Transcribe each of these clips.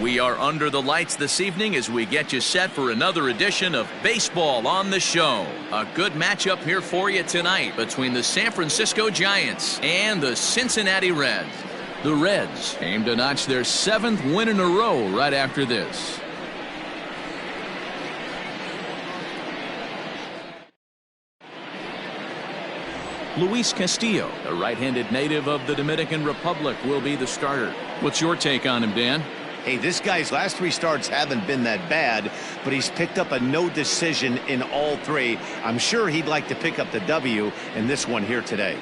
We are under the lights this evening as we get you set for another edition of Baseball on the Show. A good matchup here for you tonight between the San Francisco Giants and the Cincinnati Reds. The Reds aim to notch their 7th win in a row right after this. Luis Castillo, the right-handed native of the Dominican Republic, will be the starter. What's your take on him, Dan? Hey, this guy's last 3 starts haven't been that bad, but he's picked up a no decision in all 3. I'm sure he'd like to pick up the W in this one here today.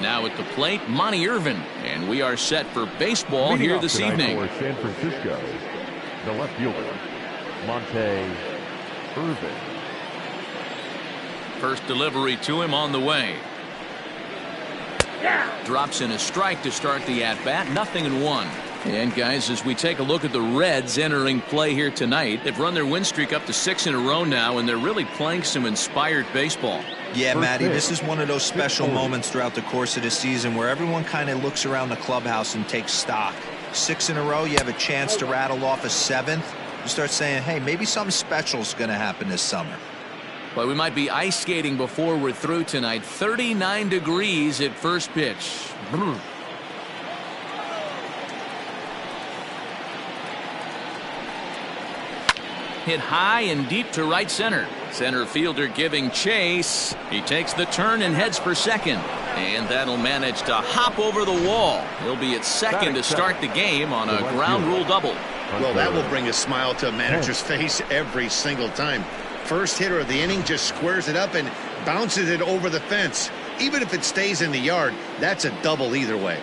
Now at the plate, Monty Irvin, and we are set for baseball here this evening. For San Francisco, the left fielder, Monty Irvin. First delivery to him on the way. Drops in a strike to start the at-bat. 0-1. And guys, as we take a look at the Reds entering play here tonight, they've run their win streak up to 6 in a row now, and they're really playing some inspired baseball. Yeah, Matty, this is one of those special moments throughout the course of the season where everyone kind of looks around the clubhouse and takes stock. 6 in a row, you have a chance to rattle off a 7th. You start saying, hey, maybe something special is going to happen this summer. But we might be ice skating before we're through tonight. 39 degrees at first pitch. Hit high and deep to right center. Center fielder giving chase. He takes the turn and heads for second. And that'll manage to hop over the wall. He'll be at second to start the game on a ground rule double. Well, that will bring a smile to a manager's face every single time. First hitter of the inning just squares it up and bounces it over the fence. Even if it stays in the yard, that's a double either way.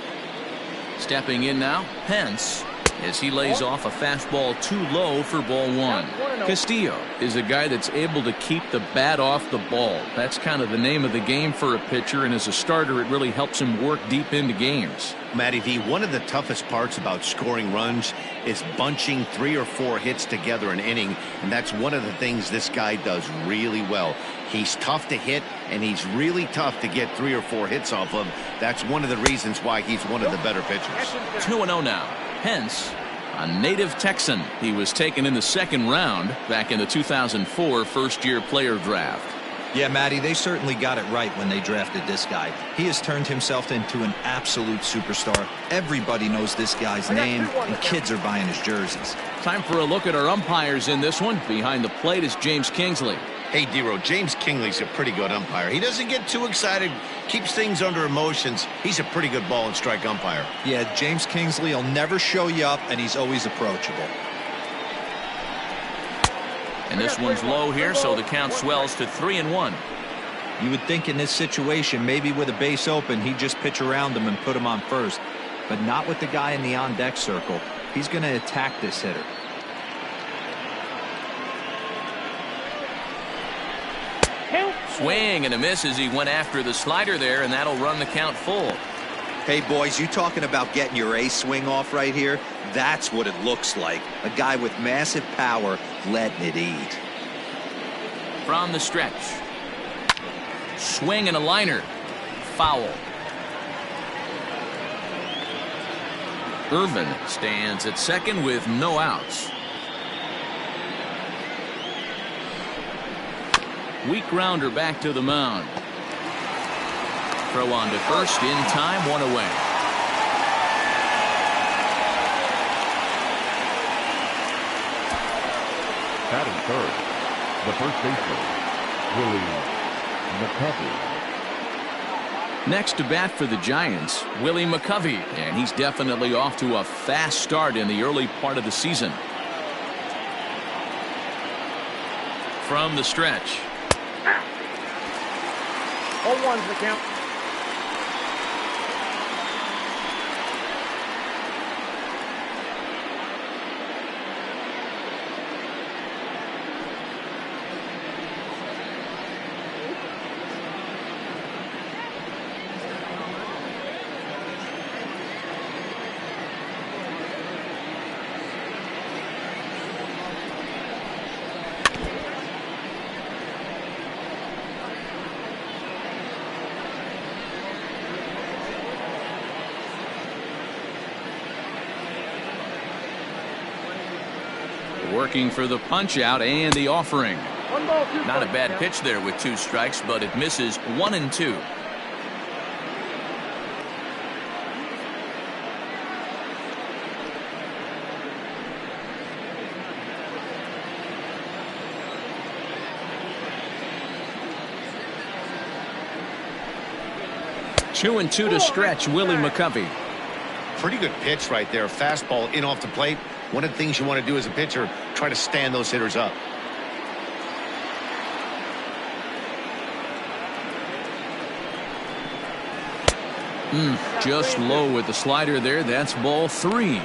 Stepping in now, Pence, as he lays off a fastball too low for ball 1. Castillo is a guy that's able to keep the bat off the ball. That's kind of the name of the game for a pitcher, and as a starter, it really helps him work deep into games. Matty V, one of the toughest parts about scoring runs is bunching 3 or 4 hits together an inning, and that's one of the things this guy does really well. He's tough to hit, and he's really tough to get 3 or 4 hits off of. That's one of the reasons why he's one of the better pitchers. 2-0 now. Pence, a native Texan. He was taken in the 2nd round back in the 2004 first-year player draft. Yeah, Matty, they certainly got it right when they drafted this guy. He has turned himself into an absolute superstar. Everybody knows this guy's name, and kids are buying his jerseys. Time for a look at our umpires in this one. Behind the plate is James Kingsley. Hey, D-Row, James Kingley's a pretty good umpire. He doesn't get too excited, keeps things under emotions. He's a pretty good ball and strike umpire. Yeah, James Kingsley will never show you up, and he's always approachable. And this one's low here, so the count swells to 3-1. You would think in this situation, maybe with a base open, he'd just pitch around him and put him on first. But not with the guy in the on-deck circle. He's going to attack this hitter. Swing and a miss as he went after the slider there, and that'll run the count full. Hey, boys, you talking about getting your ace swing off right here? That's what it looks like. A guy with massive power letting it eat. From the stretch. Swing and a liner. Foul. Irvin stands at second with no outs. Weak grounder back to the mound. Throw on to first in time, 1 away. Batting third, the first baseman, Willie McCovey. Next to bat for the Giants, Willie McCovey, and he's definitely off to a fast start in the early part of the season. From the stretch. 0-1's the count. Working for the punch out and the offering. Not a bad pitch there with 2 strikes, but it misses 1-2. Two and two to stretch Willie McCovey. Pretty good pitch right there. Fastball in off the plate. One of the things you want to do as a pitcher, try to stand those hitters up. Just low with the slider there. That's ball 3.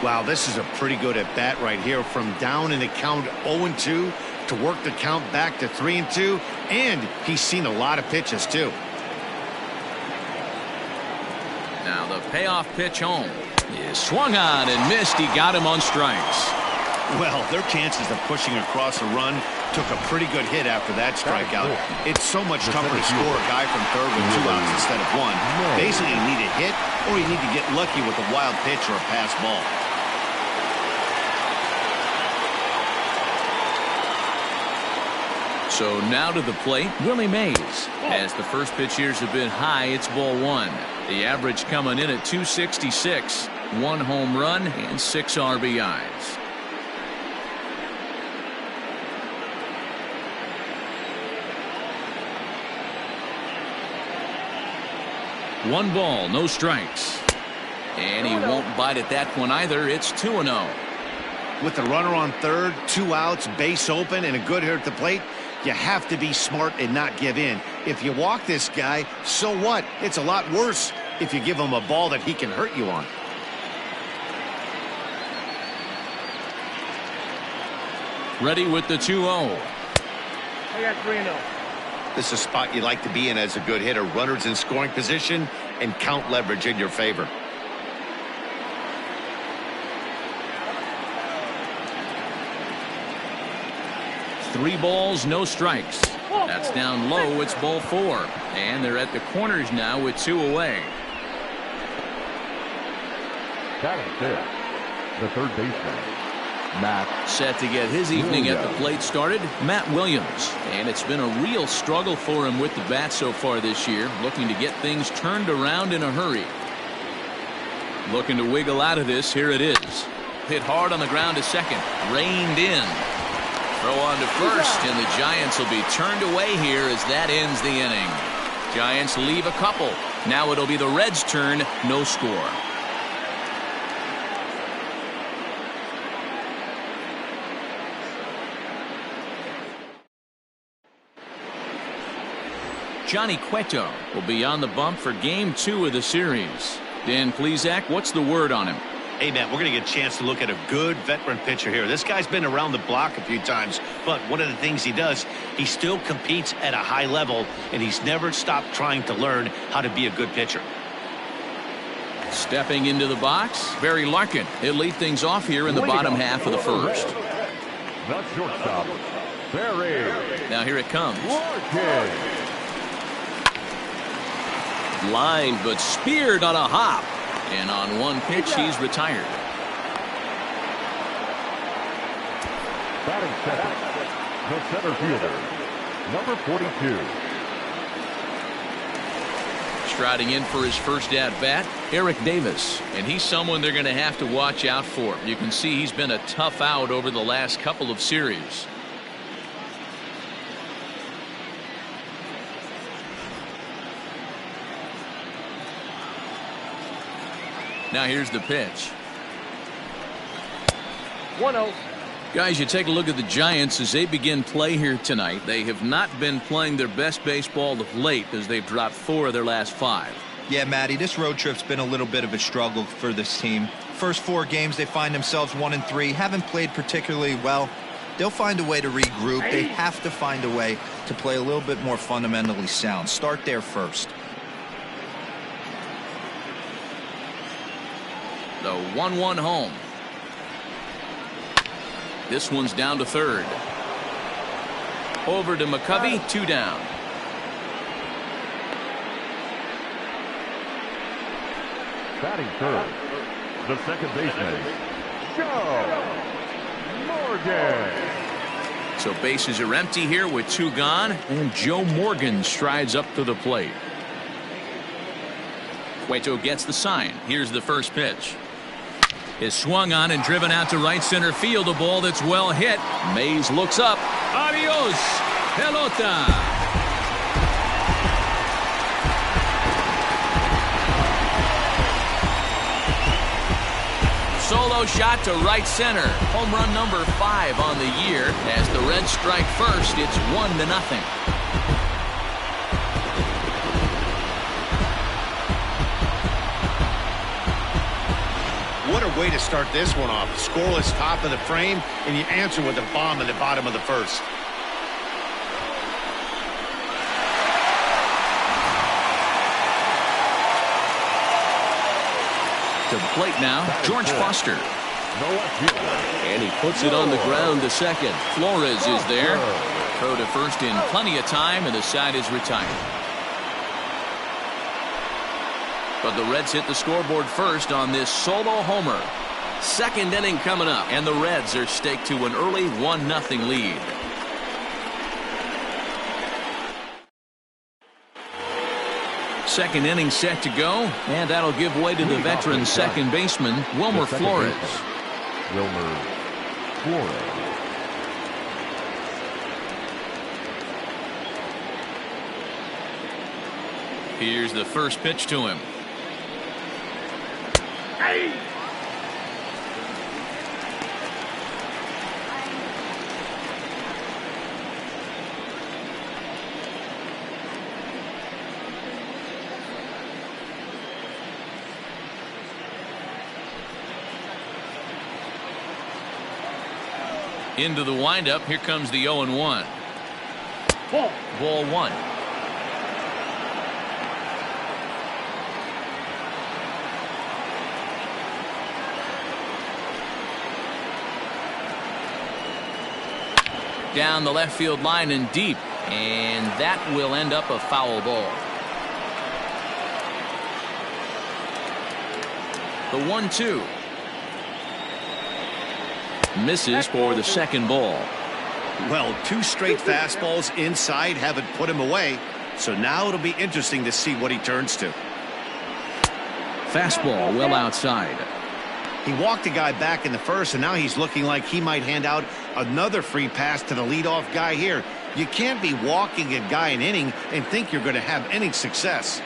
Wow, this is a pretty good at bat right here. From down in the count 0-2 to work the count back to 3-2. And he's seen a lot of pitches too. Now the payoff pitch home is swung on and missed. He got him on strikes. Well, their chances of pushing across a run took a pretty good hit after that strikeout. It's so much tougher to score a guy from third with 2 outs instead of 1. Basically, you need a hit or you need to get lucky with a wild pitch or a pass ball. So now to the plate, Willie Mays. As the first pitch years have been high, it's ball 1. The average coming in at 266. 1 home run and 6 RBIs. One ball, no strikes. And he won't bite at that one either. It's 2-0. With the runner on third, 2 outs, base open, and a good hitter at the plate, you have to be smart and not give in. If you walk this guy, so what? It's a lot worse if you give him a ball that he can hurt you on. Ready with the 2-0. I got 3-0. This is a spot you like to be in as a good hitter. Runners in scoring position and count leverage in your favor. Three balls, no strikes. That's down low. It's ball 4. And they're at the corners now with 2 away. Batting fifth, the third baseman, Matt. Set to get his evening at the plate started, Matt Williams. And it's been a real struggle for him with the bat so far this year, looking to get things turned around in a hurry. Looking to wiggle out of this. Here it is. Hit hard on the ground to second. Reined in. Throw on to first, and the Giants will be turned away here as that ends the inning. Giants leave a couple. Now it'll be the Reds' turn. No score. Johnny Cueto will be on the bump for game 2 of the series. Dan Plesac, what's the word on him? Hey, Matt, we're going to get a chance to look at a good veteran pitcher here. This guy's been around the block a few times, but one of the things he does, he still competes at a high level, and he's never stopped trying to learn how to be a good pitcher. Stepping into the box, Barry Larkin. He'll lead things off here in the bottom half of the first. The shortstop, Barry. Now here it comes. Larkin. Lined but speared on a hop. And on one pitch, he's retired. Batting second, the center fielder, number 42. Striding in for his first at-bat, Eric Davis. And he's someone they're going to have to watch out for. You can see he's been a tough out over the last couple of series. Now here's the pitch. 1-0. Guys, you take a look at the Giants as they begin play here tonight. They have not been playing their best baseball of late as they've dropped 4 of their last 5. Yeah, Matty, this road trip's been a little bit of a struggle for this team. First 4 games, they find themselves 1-3, haven't played particularly well. They'll find a way to regroup. They have to find a way to play a little bit more fundamentally sound. Start there first. The 1-1 home. This one's down to third. Over to McCovey, 2 down. Batting third, the second baseman, Joe Morgan. So bases are empty here with 2 gone, and Joe Morgan strides up to the plate. Cueto gets the sign. Here's the first pitch. Is swung on and driven out to right center field. A ball that's well hit. Mays looks up. Adios, pelota. Solo shot to right center. Home run number 5 on the year. As the Reds strike first, it's 1-0. What a way to start this one off. Scoreless top of the frame, and you answer with a bomb in the bottom of the first. To the plate now, George Foster. And he puts it on the ground to second. Flores is there. Throw to first in plenty of time, and the side is retired. But the Reds hit the scoreboard first on this solo homer. Second inning coming up, and the Reds are staked to an early 1-0 lead. Second inning set to go, and that'll give way to the veteran second baseman, Wilmer Flores. Wilmer Flores. Here's the first pitch to him. Into the windup. Here comes the 0-1. Ball 1. Down the left field line and deep, and that will end up a foul ball. The 1-2 misses for the second ball. Well, 2 straight fastballs inside haven't put him away, so now it'll be interesting to see what he turns to. Fastball well outside. He walked a guy back in the first, and now he's looking like he might hand out another free pass to the leadoff guy here. You can't be walking a guy an inning and think you're going to have any success.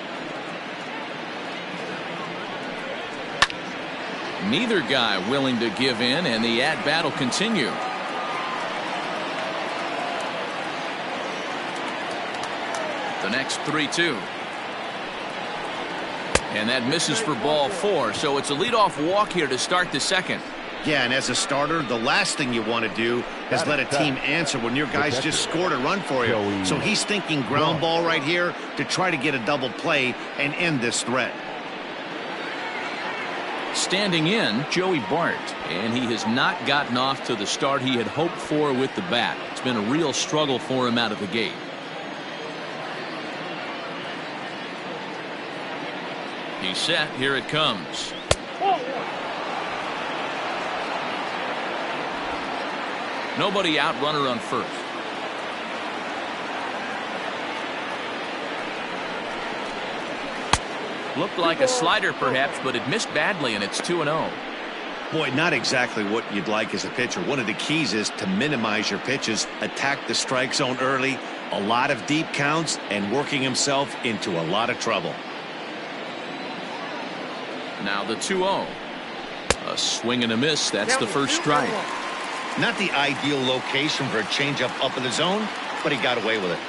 Neither guy willing to give in, and the at-bat will continue. The next 3-2. And that misses for ball 4, so it's a leadoff walk here to start the second. Yeah, and as a starter, the last thing you want to do is let a team answer when your guys just scored a run for you. So he's thinking ground ball right here to try to get a double play and end this threat. Standing in, Joey Bart, and he has not gotten off to the start he had hoped for with the bat. It's been a real struggle for him out of the gate. He's set. Here it comes. Nobody out, runner on first. Looked like a slider perhaps, but it missed badly, and it's 2-0. Boy, not exactly what you'd like as a pitcher. One of the keys is to minimize your pitches, attack the strike zone early, a lot of deep counts, and working himself into a lot of trouble. Now the 2-0. A swing and a miss. That's the first strike. Not the ideal location for a changeup up in the zone, but he got away with it.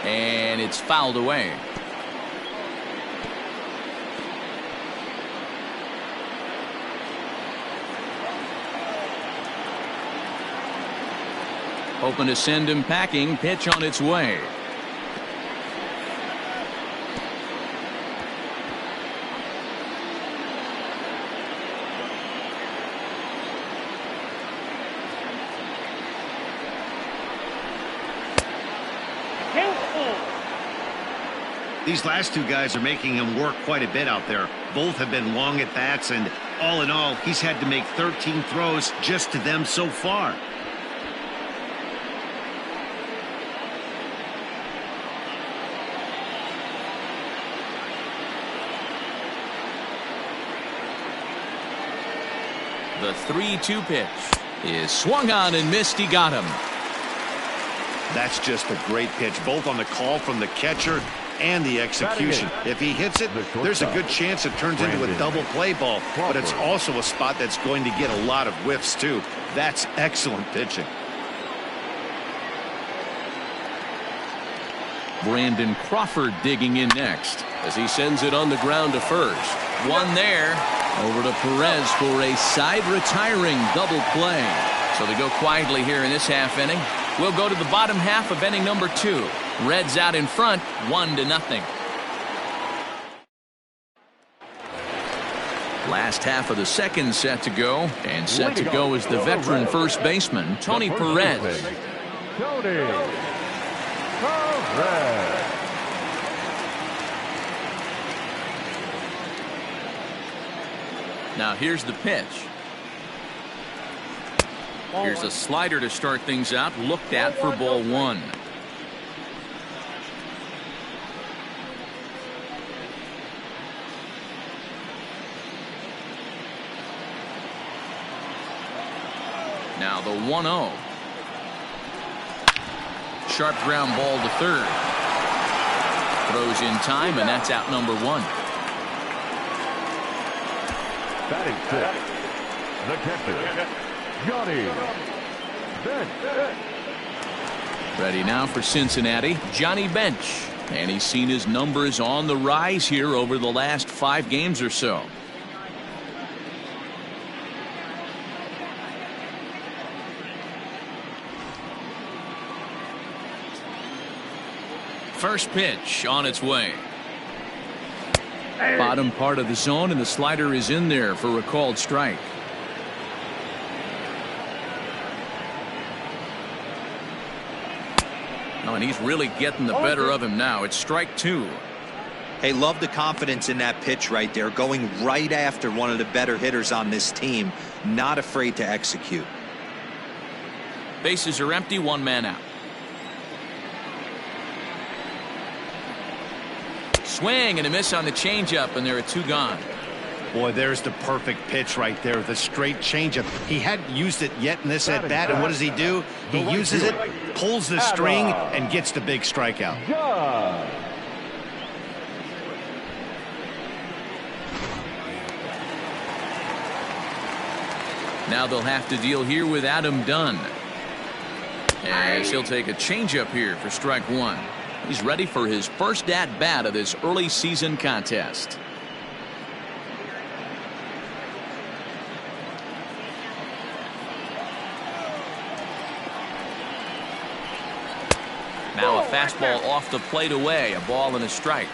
And it's fouled away. Hoping to send him packing. Pitch on its way. These last two guys are making him work quite a bit out there. Both have been long at bats, and all in all, he's had to make 13 throws just to them so far. The 3-2 pitch is swung on and missed. He got him. That's just a great pitch, both on the call from the catcher and the execution. If he hits it, there's a good chance it turns into a double play ball, but it's also a spot that's going to get a lot of whiffs too. That's excellent pitching. Brandon Crawford digging in next as he sends it on the ground to first. One there. Over to Perez for a side retiring double play. So they go quietly here in this half inning. We'll go to the bottom half of inning number 2. Reds out in front, 1-0. Last half of the second set to go, and set to go is the veteran first baseman, Tony Perez. Tony Perez. Now here's the pitch. Here's a slider to start things out, looked at for ball 1. Now the 1-0. Sharp ground ball to third. Throws in time, and that's out number 1. Batting fifth, the catcher, Johnny Bench. Ready now for Cincinnati, Johnny Bench. And he's seen his numbers on the rise here over the last 5 games or so. First pitch on its way. Bottom part of the zone, and the slider is in there for a called strike. Oh, and he's really getting the better of him now. It's strike 2. Hey, love the confidence in that pitch right there. Going right after one of the better hitters on this team. Not afraid to execute. Bases are empty, 1 man out. Swing and a miss on the changeup, and there are 2 gone. Boy, there's the perfect pitch right there. The straight changeup. He hadn't used it yet in this at bat, and what does he do? He uses it, pulls the string, and gets the big strikeout. Now they'll have to deal here with Adam Dunn, as he'll take a changeup here for strike 1. He's ready for his first at-bat of this early season contest. Now a fastball off the plate away, a ball and a strike.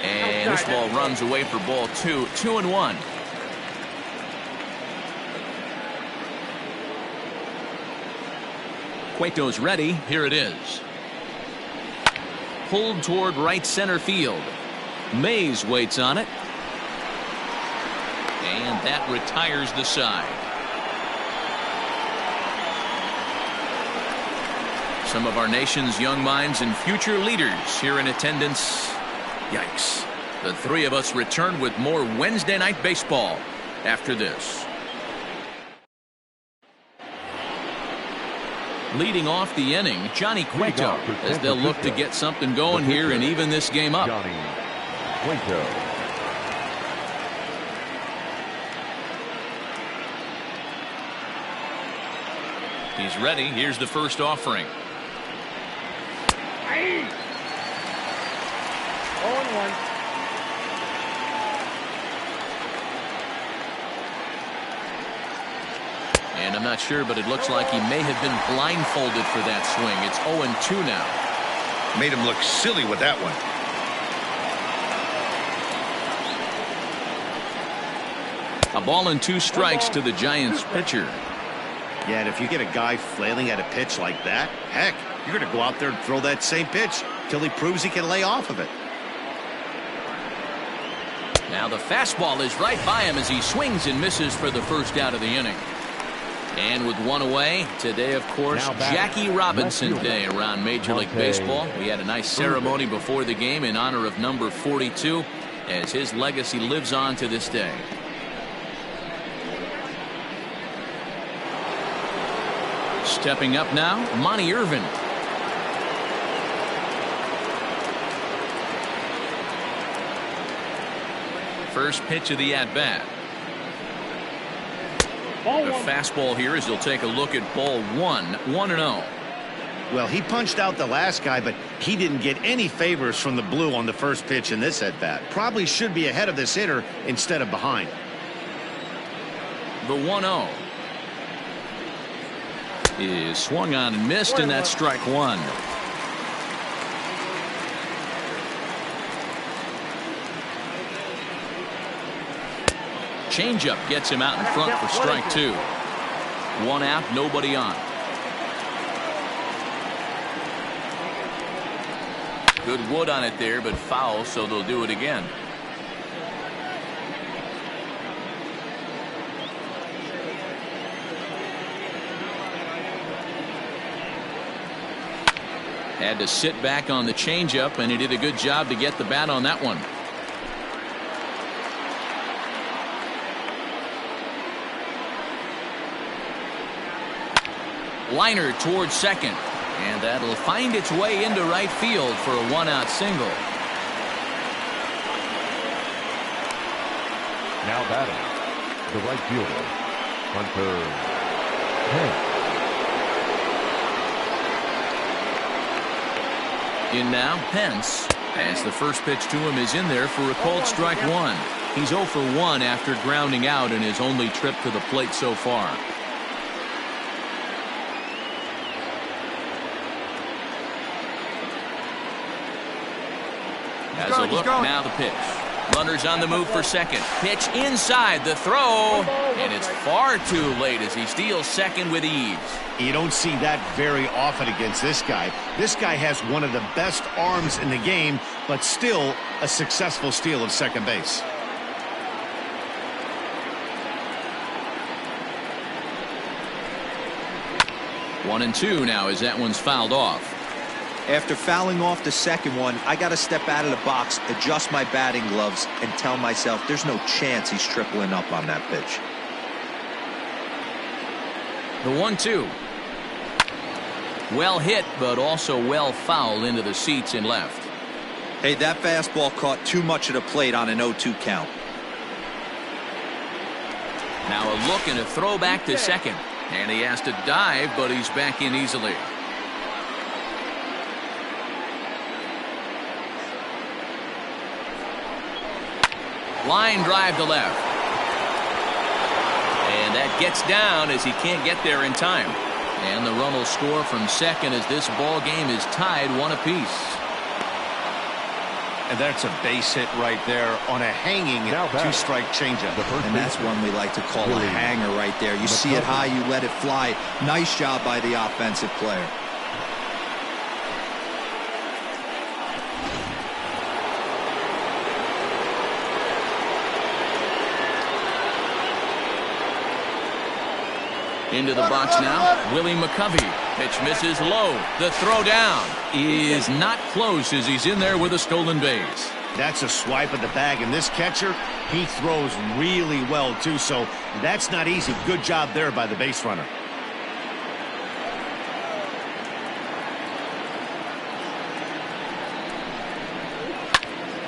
And this ball runs away for ball 2, 2-1. Cueto's ready. Here it is. Pulled toward right center field. Mays waits on it. And that retires the side. Some of our nation's young minds and future leaders here in attendance. Yikes. The 3 of us return with more Wednesday night baseball after this. Leading off the inning, Johnny Cueto, as they'll look to get something going here and even this game up. Johnny Cueto. He's ready. Here's the first offering. 0-1. And I'm not sure, but it looks like he may have been blindfolded for that swing. It's 0-2 now. Made him look silly with that one. A ball and 2 strikes to the Giants pitcher. Yeah, and if you get a guy flailing at a pitch like that, heck, You're going to go out there and throw that same pitch till he proves he can lay off of it. Now the fastball is right by him as he swings and misses for the first out of the inning. And with one away, today, of course, Jackie Robinson Day around Major League Baseball. We had a nice ceremony before the game in honor of number 42 as his legacy lives on to this day. Stepping up now, Monty Irvin. First pitch of the at-bat. The fastball here as he'll take a look at ball 1-0. Well, he punched out the last guy, but he didn't get any favors from the blue on the first pitch in this at-bat. Probably should be ahead of this hitter instead of behind. The 1-0 is swung on and missed, and that's strike one. Changeup gets him out in front for strike two. One out, nobody on. Good wood on it there, but foul, so they'll do it again. Had to sit back on the changeup, and he did a good job to get the bat on that one. Liner towards second, and that'll find its way into right field for a one-out single. Now batting, the right fielder, Hunter Pence. In now, Pence, as the first pitch to him is in there for a called strike one. He's 0 for 1 after grounding out in his only trip to the plate so far. Has a look, now the pitch. Runners on the move for second. Pitch inside, the throw, and it's far too late as he steals second with ease. You don't see that very often against this guy. This guy has one of the best arms in the game, but still a successful steal of second base. One and two now as that one's fouled off. After fouling off the second one, I got to step out of the box, adjust my batting gloves, and tell myself there's no chance he's tripling up on that pitch. The 1-2. Well hit, but also well fouled into the seats and left. Hey, that fastball caught too much of the plate on an 0-2 count. Now a look and a throw back to second. And he has to dive, but he's back in easily. Line drive to left. And that gets down as he can't get there in time. And the run will score from second as this ball game is tied 1 apiece. And that's a base hit right there on a hanging two-strike changeup. And that's one we like to call a hanger right there. You see it high, you let it fly. Nice job by the offensive player. Into the box now, Willie McCovey. Pitch misses low. The throw down is not close as he's in there with a stolen base. That's a swipe at the bag, and this catcher, he throws really well too, so that's not easy. Good job there by the base runner.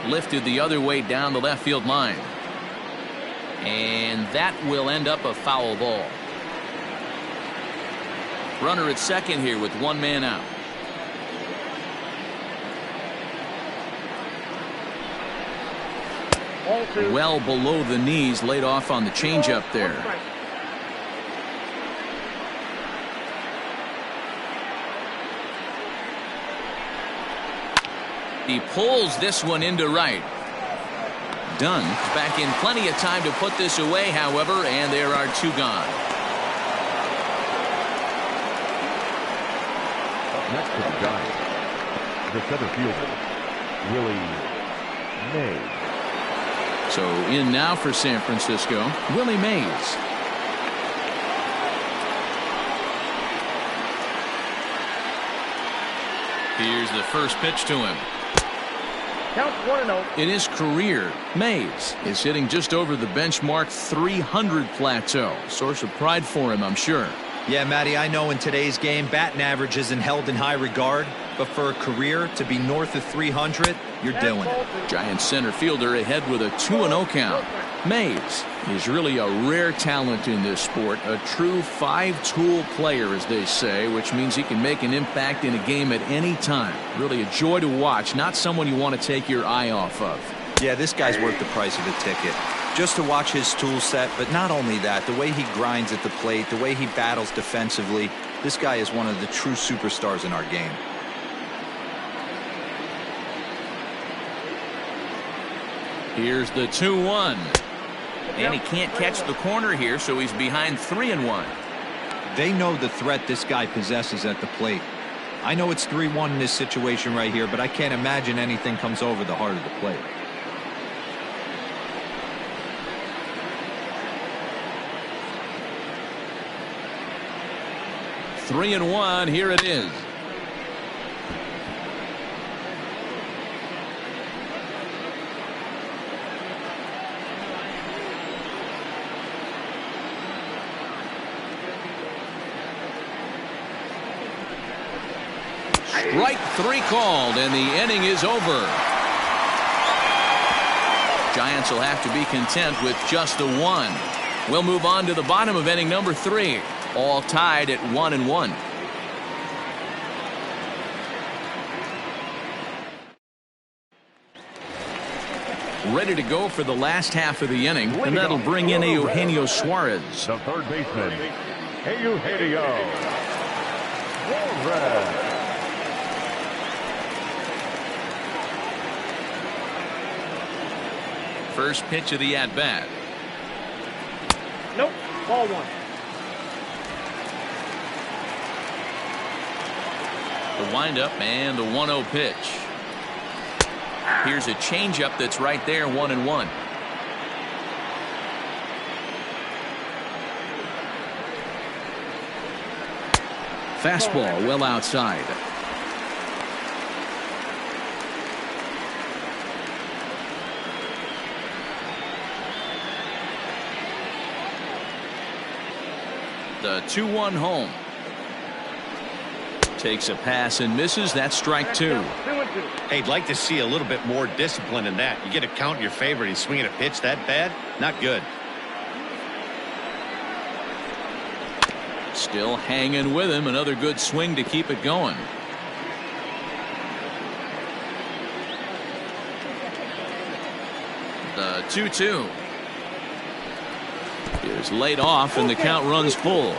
Lifted the other way down the left field line. And that will end up a foul ball. Runner at second here with one man out. Well below the knees, laid off on the changeup there. He pulls this one into right. Dunn back in plenty of time to put this away, however, and there are two gone. Next to the Giants, the center fielder, Willie Mays. So in now for San Francisco, Willie Mays. Here's the first pitch to him. Count 1-0. In his career, Mays is hitting just over the benchmark 300 plateau. Source of pride for him, I'm sure. Yeah, Matty, I know in today's game, batting average isn't held in high regard, but for a career to be north of 300, you're doing it. Giants center fielder ahead with a 2-0 count. Mays is really a rare talent in this sport, a true five-tool player, as they say, which means he can make an impact in a game at any time. Really a joy to watch, not someone you want to take your eye off of. Yeah, this guy's worth the price of a ticket. Just to watch his tool set, but not only that, the way he grinds at the plate, the way he battles defensively, this guy is one of the true superstars in our game. Here's the 2-1. And he can't catch the corner here, so he's behind 3-1. They know the threat this guy possesses at the plate. I know it's 3-1 in this situation right here, but I can't imagine anything comes over the heart of the plate. Three and one, here it is. Strike three called, and the inning is over. Giants will have to be content with just the one. We'll move on to the bottom of inning number 3. All tied at 1-1. Ready to go for the last half of the inning, and that'll bring in Eugenio Suarez. The third baseman, Eugenio Suarez. First pitch of the at-bat. Nope. Ball 1. The windup and the 1-0 pitch. Here's a changeup that's right there, 1-1. Fastball well outside. The 2-1 home. Takes a pass and misses. That's strike 2. 2-2. Hey, I'd like to see a little bit more discipline in that. You get a count in your favor and he's swinging a pitch that bad? Not good. Still hanging with him. Another good swing to keep it going. The 2-2 is laid off, and the count runs full.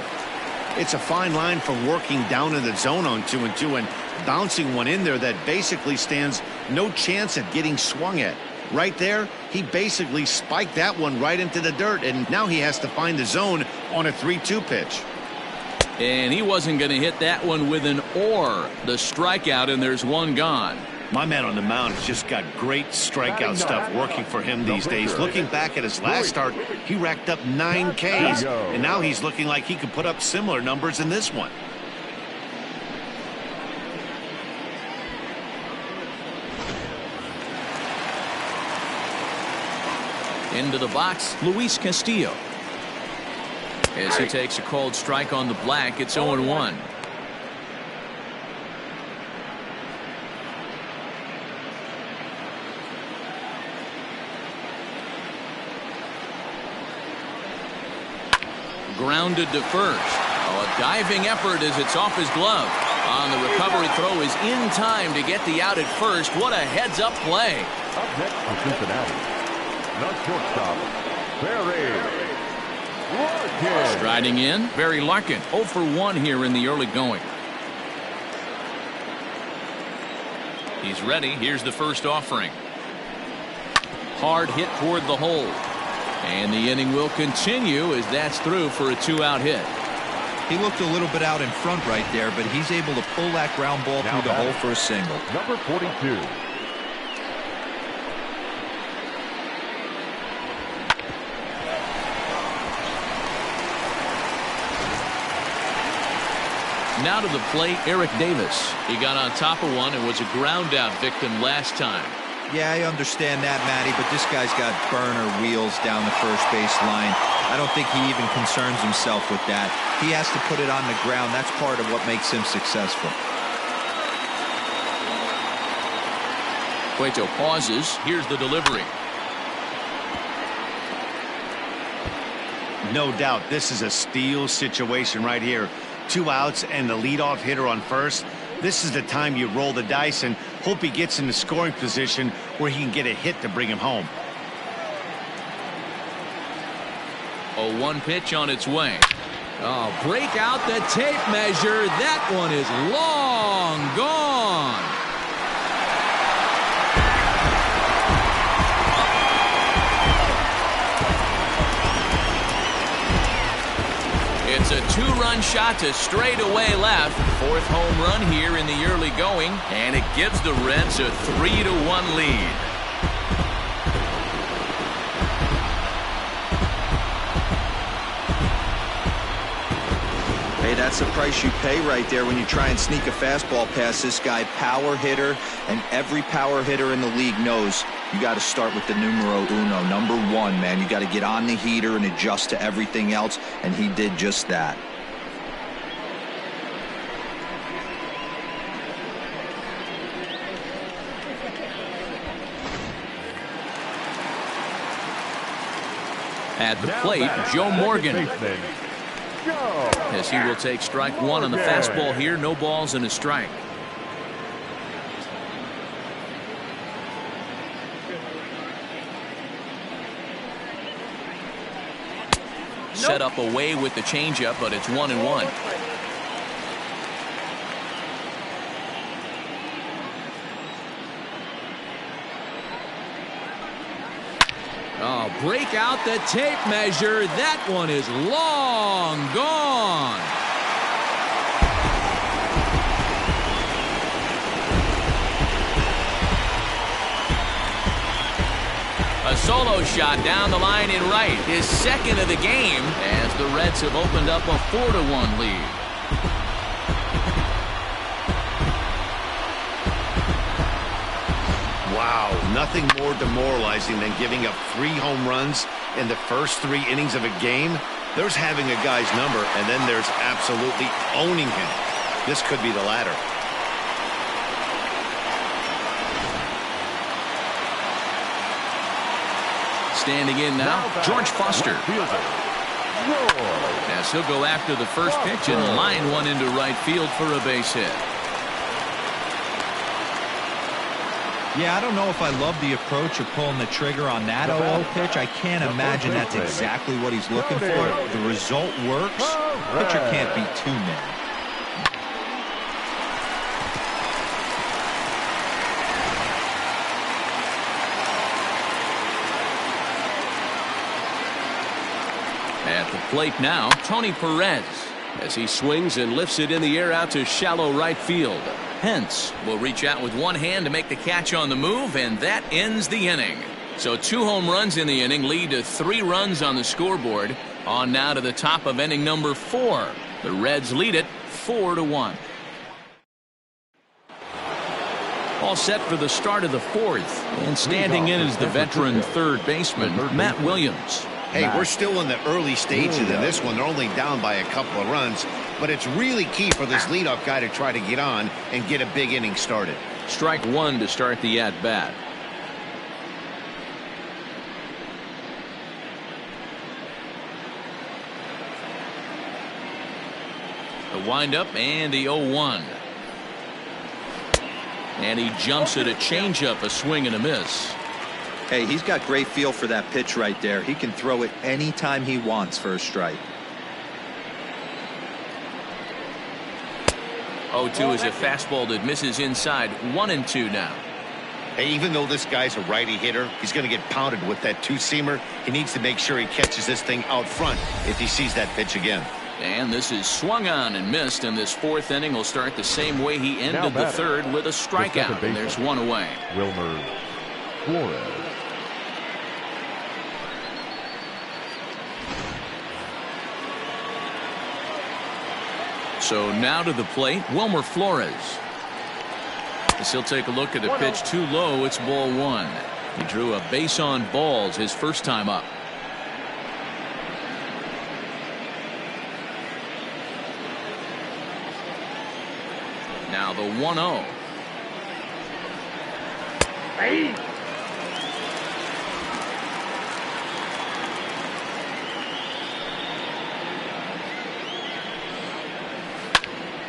It's a fine line from working down in the zone on 2-2 and bouncing one in there that basically stands no chance at getting swung at. Right there, he basically spiked that one right into the dirt, and now he has to find the zone on a 3-2 pitch. And he wasn't going to hit that one with an or. The strikeout, and there's one gone. My man on the mound has just got great strikeout stuff working for him these days. Looking back at his last start, he racked up 9 Ks, and now he's looking like he could put up similar numbers in this one. Into the box, Luis Castillo. As he takes a cold strike on the black, it's 0-1. Grounded to first. Oh, a diving effort as it's off his glove. On the recovery throw is in time to get the out at first. What a heads-up play. Up next for Cincinnati, the shortstop, Barry Larkin. Striding in, Barry Larkin, 0 for 1 here in the early going. He's ready. Here's the first offering. Hard hit toward the hole. And the inning will continue as that's through for a 2-out hit. He looked a little bit out in front right there, but he's able to pull that ground ball through the hole for a single. Number 42. Now to the plate, Eric Davis. He got on top of one and was a ground out victim last time. Yeah, I understand that, Matty, but this guy's got burner wheels down the first base line. I don't think he even concerns himself with that. He has to put it on the ground. That's part of what makes him successful. Cueto pauses. Here's the delivery. No doubt, this is a steal situation right here. 2 outs and the leadoff hitter on first. This is the time you roll the dice and hope he gets in the scoring position where he can get a hit to bring him home. 0-1 pitch on its way. Oh, break out the tape measure. That one is long gone. It's a 2-run shot to straightaway left. 4th home run here in the early going, and it gives the Reds a 3-1 lead. Hey, that's the price you pay right there when you try and sneak a fastball past this guy. Power hitter, and every power hitter in the league knows you got to start with the numero uno, number 1, man. You got to get on the heater and adjust to everything else, and he did just that. At the plate, Joe Morgan. As he will take strike 1 on the fastball here. No balls and a strike. Set up away with the changeup, but it's 1-1. Oh, break out the tape measure. That one is long gone. A solo shot down the line in right. His second of the game as the Reds have opened up a 4-1 lead. Wow, nothing more demoralizing than giving up 3 home runs in the first 3 innings of a game. There's having a guy's number, and then there's absolutely owning him. This could be the latter. Standing in now, George Foster. As he'll go after the first pitch and line one into right field for a base hit. Yeah, I don't know if I love the approach of pulling the trigger on that 0-0 pitch. I can't imagine that's exactly what he's looking for. The result works. Pitcher can't be too mad. At the plate now, Tony Perez, as he swings and lifts it in the air out to shallow right field. Hence will reach out with one hand to make the catch on the move, and that ends the inning. So 2 home runs in the inning lead to 3 runs on the scoreboard. On now to the top of inning number 4. The Reds lead it 4-1. All set for the start of the 4th, and standing in is the veteran third baseman, Matt Williams. Hey, we're still in the early stages of this one. They're only down by a couple of runs, but it's really key for this leadoff guy to try to get on and get a big inning started. Strike 1 to start the at-bat. The windup and the 0-1. And he jumps at a changeup, a swing and a miss. Hey, he's got great feel for that pitch right there. He can throw it anytime he wants for a strike. 0-2 is a fastball that misses inside. 1-2 now. Hey, even though this guy's a righty hitter, he's going to get pounded with that 2-seamer. He needs to make sure he catches this thing out front if he sees that pitch again. And this is swung on and missed, and this fourth inning will start the same way he ended the third, with a strikeout, and there's one away. Wilmer Flores. So now to the plate, Wilmer Flores. As he'll take a look at a pitch too low, it's ball one. He drew a base on balls his first time up. Now the 1-0. Hey.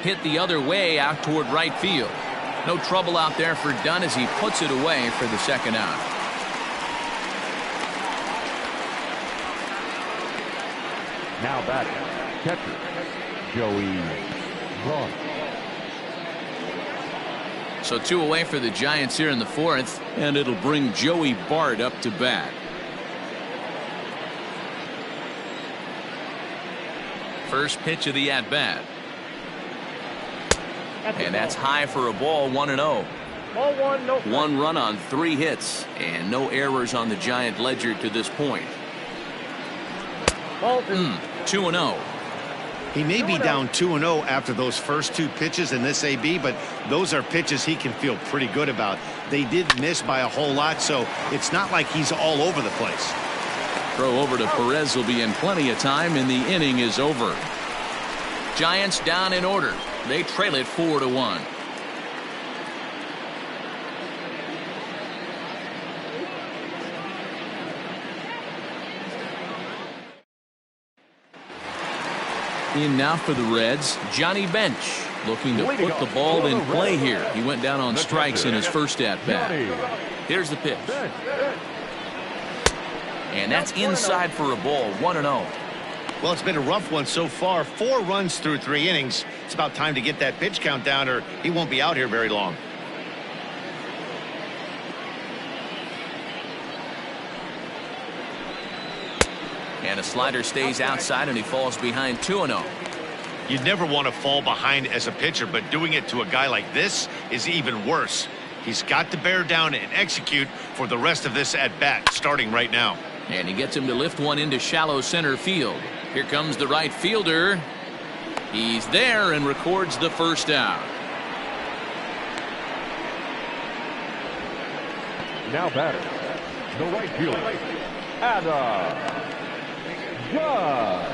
Hit the other way out toward right field. No trouble out there for Dunn as he puts it away for the second out. Now batting, catcher Joey Bart. So two away for the Giants here in the fourth, and it'll bring Joey Bart up to bat. First pitch of the at-bat. And that's high for a ball, 1-0. Ball one, no. One run on 3 hits, and no errors on the Giant ledger to this point. Ball two. 2-0. He may be down 2-0 after those first 2 pitches in this AB, but those are pitches he can feel pretty good about. They did miss by a whole lot, so it's not like he's all over the place. Throw over to Perez will be in plenty of time, and the inning is over. Giants down in order. They trail it 4-1. In now for the Reds, Johnny Bench, looking to put the ball in play here. He went down on strikes in his first at-bat. Here's the pitch. And that's inside for a ball, 1-0. Well, it's been a rough one so far. 4 runs through 3 innings. It's about time to get that pitch count down, or he won't be out here very long. And a slider stays outside, and he falls behind 2-0. You'd never want to fall behind as a pitcher, but doing it to a guy like this is even worse. He's got to bear down and execute for the rest of this at-bat, starting right now. And he gets him to lift one into shallow center field. Here comes the right fielder. He's there and records the first out. Now batting, the right fielder, Adam Judge.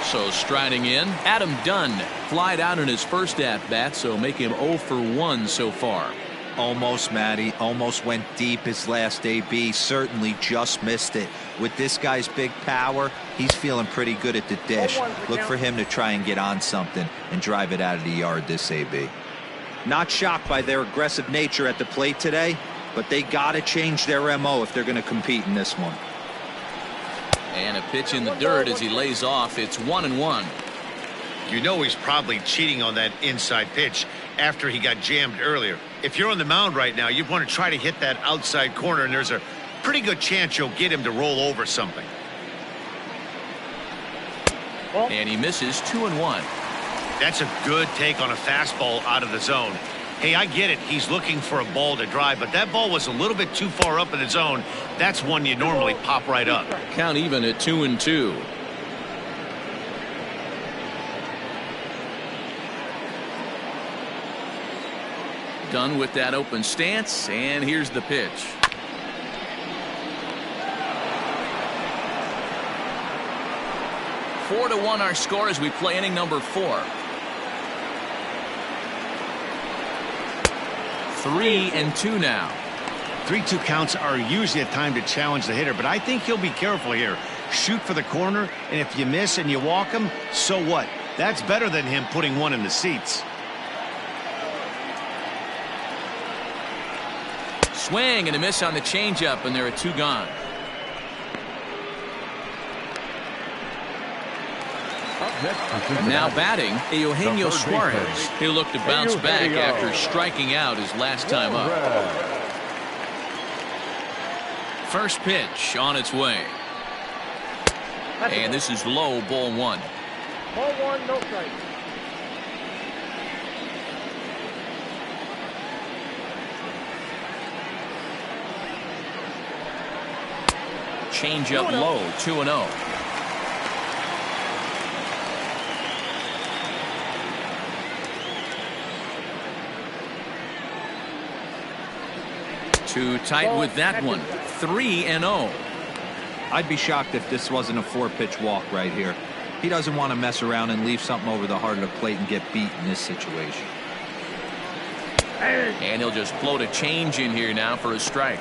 So striding in, Adam Dunn flied out in his first at-bat, so make him 0 for 1 so far. Almost, Matty. Almost went deep his last AB. Certainly just missed it. With this guy's big power, he's feeling pretty good at the dish. Look for him to try and get on something and drive it out of the yard this AB. Not shocked by their aggressive nature at the plate today, but they got to change their MO if they're going to compete in this one. And a pitch in the dirt as he lays off. It's 1-1. You know he's probably cheating on that inside pitch after he got jammed earlier. If you're on the mound right now, you want to try to hit that outside corner, and there's a pretty good chance you'll get him to roll over something. And he misses 2-1. That's a good take on a fastball out of the zone. Hey, I get it. He's looking for a ball to drive, but that ball was a little bit too far up in the zone. That's one you normally pop right up. Count even at 2-2. Done with that open stance, and here's the pitch. Four to 1 our score as we play inning number 4. 3-2 now. 3-2 counts are usually a time to challenge the hitter, but I think he'll be careful here. Shoot for the corner, and if you miss and you walk him, so what? That's better than him putting one in the seats. Swing and a miss on the changeup, and there are 2 gone. Now batting, Eugenio Suarez. He'll look to bounce back after striking out his last time up. First pitch on its way. And this is low, ball one. Ball one, no strike. Change up low, 2-0. Too tight with that one. 3-0. I'd be shocked if this wasn't a 4-pitch walk right here. He doesn't want to mess around and leave something over the heart of the plate and get beat in this situation. And he'll just float a change in here now for a strike.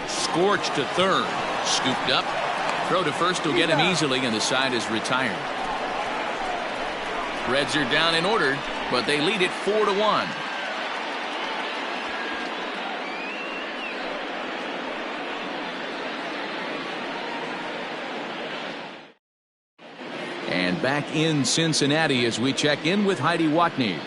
Scorched to third. Scooped up. Throw to first will get him easily, and the side is retired. Reds are down in order, but they lead it 4-1. And back in Cincinnati as we check in with Heidi Watney.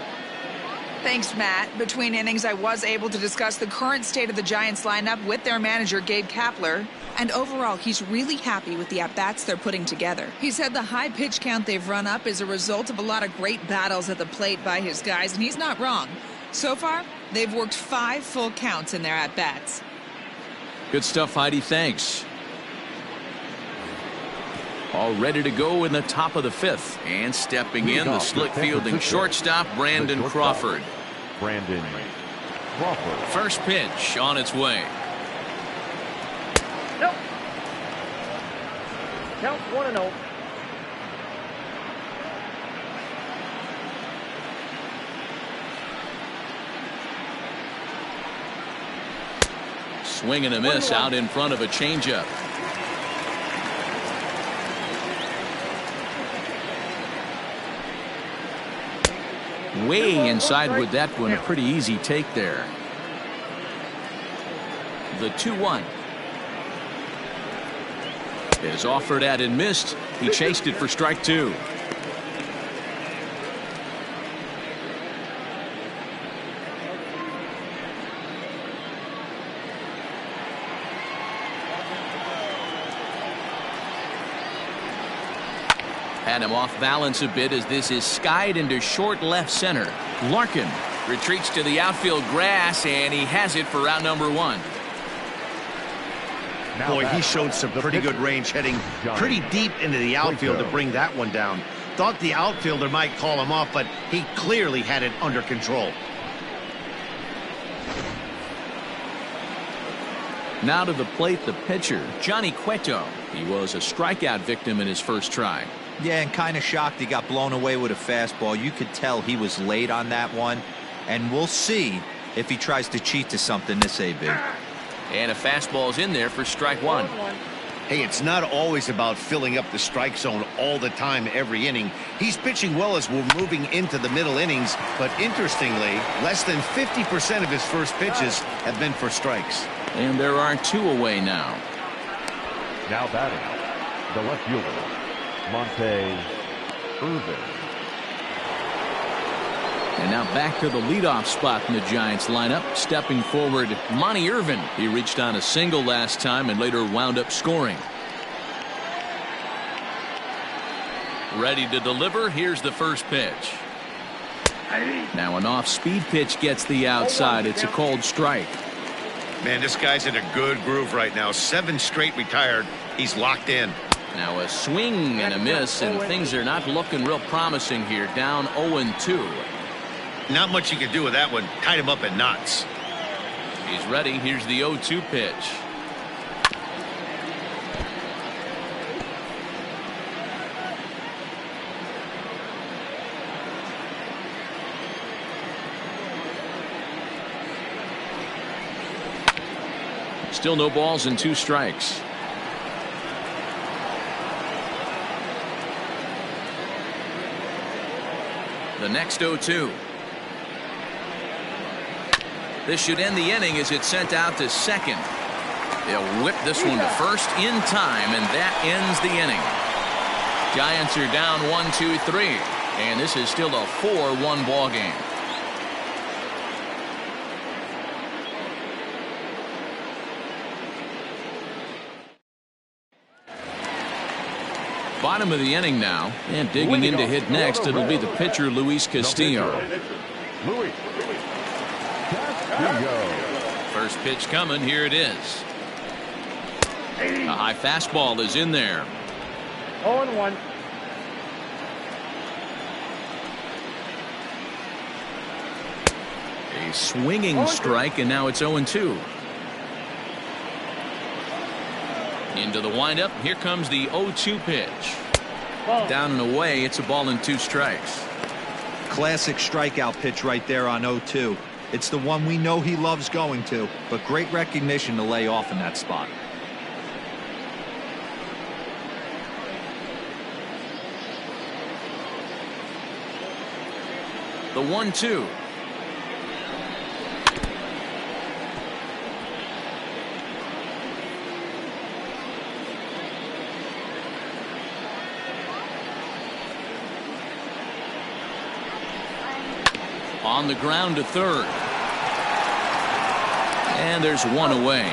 Thanks, Matt. Between innings, I was able to discuss the current state of the Giants lineup with their manager, Gabe Kapler. And overall, he's really happy with the at-bats they're putting together. He said the high pitch count they've run up is a result of a lot of great battles at the plate by his guys, and he's not wrong. So far, they've worked 5 full counts in their at-bats. Good stuff, Heidi. Thanks. All ready to go in the top of the 5th. And stepping in, the slick fielding shortstop, Brandon Crawford. Brandon Crawford. First pitch on its way. Nope. Count 1-0. Swing and a miss out in front of a changeup. Way inside with that one. A pretty easy take there. The 2-1 is offered at and missed. He chased it for strike 2. Had him off balance a bit as this is skied into short left center. Larkin retreats to the outfield grass, and he has it for round number 1. Boy, he showed some pretty good range heading pretty deep into the outfield to bring that one down. Thought the outfielder might call him off, but he clearly had it under control. Now to the plate, the pitcher, Johnny Cueto. He was a strikeout victim in his first try. Yeah, and kind of shocked he got blown away with a fastball. You could tell he was late on that one. And we'll see if he tries to cheat to something this AB. And a fastball's in there for strike 1. Hey, it's not always about filling up the strike zone all the time every inning. He's pitching well as we're moving into the middle innings, but interestingly, less than 50% of his first pitches have been for strikes. And there are 2 away now. Now batting, the left fielder, Monte Irvin. And now back to the leadoff spot in the Giants lineup. Stepping forward, Monte Irvin. He reached on a single last time and later wound up scoring. Ready to deliver. Here's the first pitch. Now an off-speed pitch gets the outside. It's a called strike. Man, this guy's in a good groove right now. 7 straight retired. He's locked in. Now a swing and a miss, and things are not looking real promising here. Down 0-2. Not much you can do with that one. Tied him up in knots. He's ready. Here's the 0-2 pitch. Still no balls and 2 strikes. The next 0-2. This should end the inning as it's sent out to second. They'll whip this one to first in time, and that ends the inning. Giants are down 1-2-3, and this is still a 4-1 ball game. Bottom of the inning now, and digging in to hit next, it'll be the pitcher Luis Castillo. First pitch coming, here it is. A high fastball is in there. 0-1. A swinging strike, and now it's 0-2. Into the windup, here comes the 0-2 pitch. Down and away, it's a ball and 2 strikes. Classic strikeout pitch right there on 0-2. It's the one we know he loves going to, but great recognition to lay off in that spot. The 1-2. On the ground to third. And there's one away.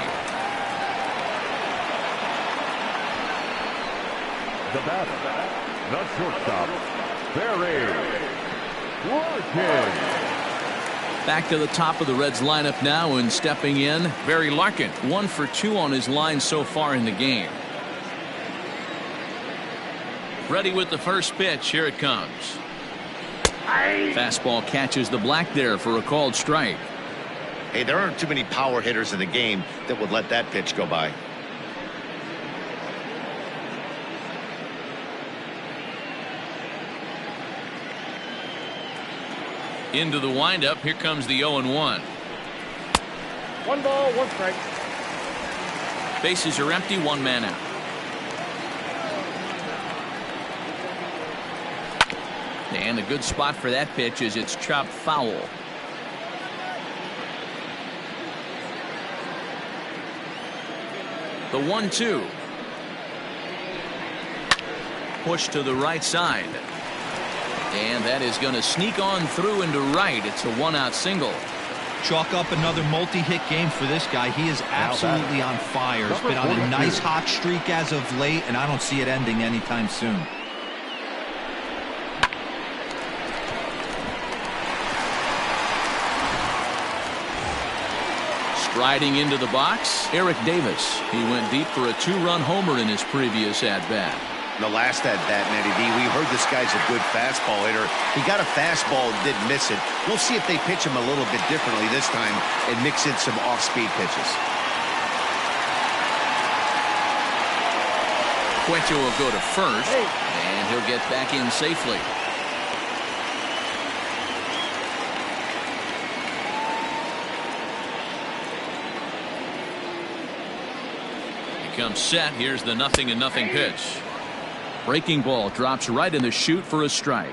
The batter, the shortstop, Barry Larkin. Back to the top of the Reds lineup now, and stepping in, Barry Larkin. 1 for 2 on his line so far in the game. Ready with the first pitch. Here it comes. Fastball catches the black there for a called strike. Hey, there aren't too many power hitters in the game that would let that pitch go by. Into the windup, here comes the 0-1. 1 ball, 1 strike. Bases are empty, 1 man out. And a good spot for that pitch is it's chopped foul. The 1-2. Push to the right side. And that is going to sneak on through into right. It's a 1-out single. Chalk up another multi-hit game for this guy. He is absolutely on fire. He's been on a nice hot streak as of late, and I don't see it ending anytime soon. Striding into the box, Eric Davis. He went deep for a 2-run homer in his previous at-bat. The last at-bat, Eddie D, we heard this guy's a good fastball hitter. He got a fastball and didn't miss it. We'll see if they pitch him a little bit differently this time and mix in some off-speed pitches. Cueto will go to first, and he'll get back in safely. He comes set. Here's the 0-0 pitch. Breaking ball drops right in the chute for a strike.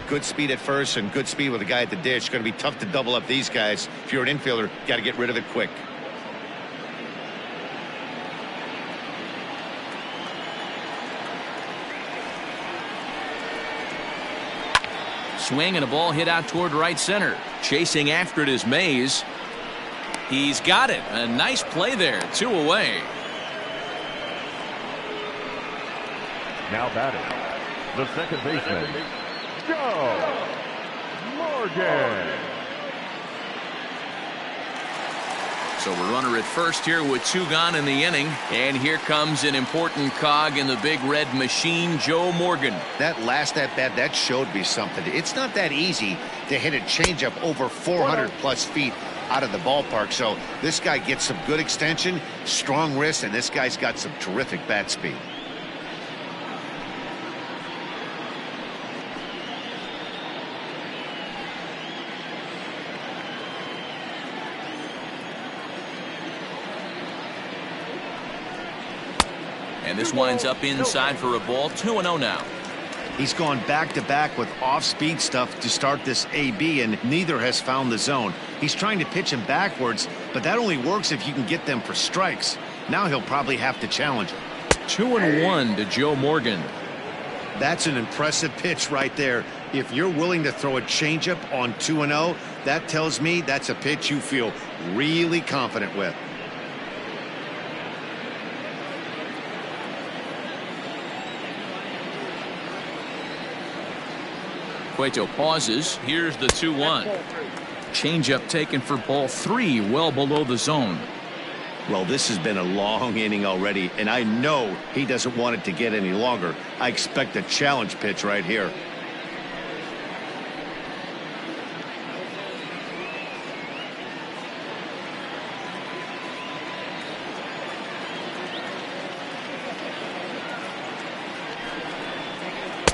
Good speed at first and good speed with a guy at the dish. Going to be tough to double up these guys. If you're an infielder, got to get rid of it quick. Swing and a ball hit out toward right center. Chasing after it is Mays. He's got it. A nice play there. 2 away. Now batting, the second baseman, Joe Morgan. So we're runner at first here with 2 gone in the inning. And here comes an important cog in the big red machine, Joe Morgan. That last at-bat, that showed me something. It's not that easy to hit a changeup over 400-plus feet out of the ballpark. So this guy gets some good extension, strong wrist, and this guy's got some terrific bat speed. And this winds up inside for a ball. 2-0 now. He's gone back-to-back with off-speed stuff to start this AB, and neither has found the zone. He's trying to pitch him backwards, but that only works if you can get them for strikes. Now he'll probably have to challenge him. 2-1 to Joe Morgan. That's an impressive pitch right there. If you're willing to throw a changeup on 2-0, that tells me that's a pitch you feel really confident with. Cueto pauses. Here's the 2-1. Changeup taken for ball 3, well below the zone. Well, this has been a long inning already, and I know he doesn't want it to get any longer. I expect a challenge pitch right here.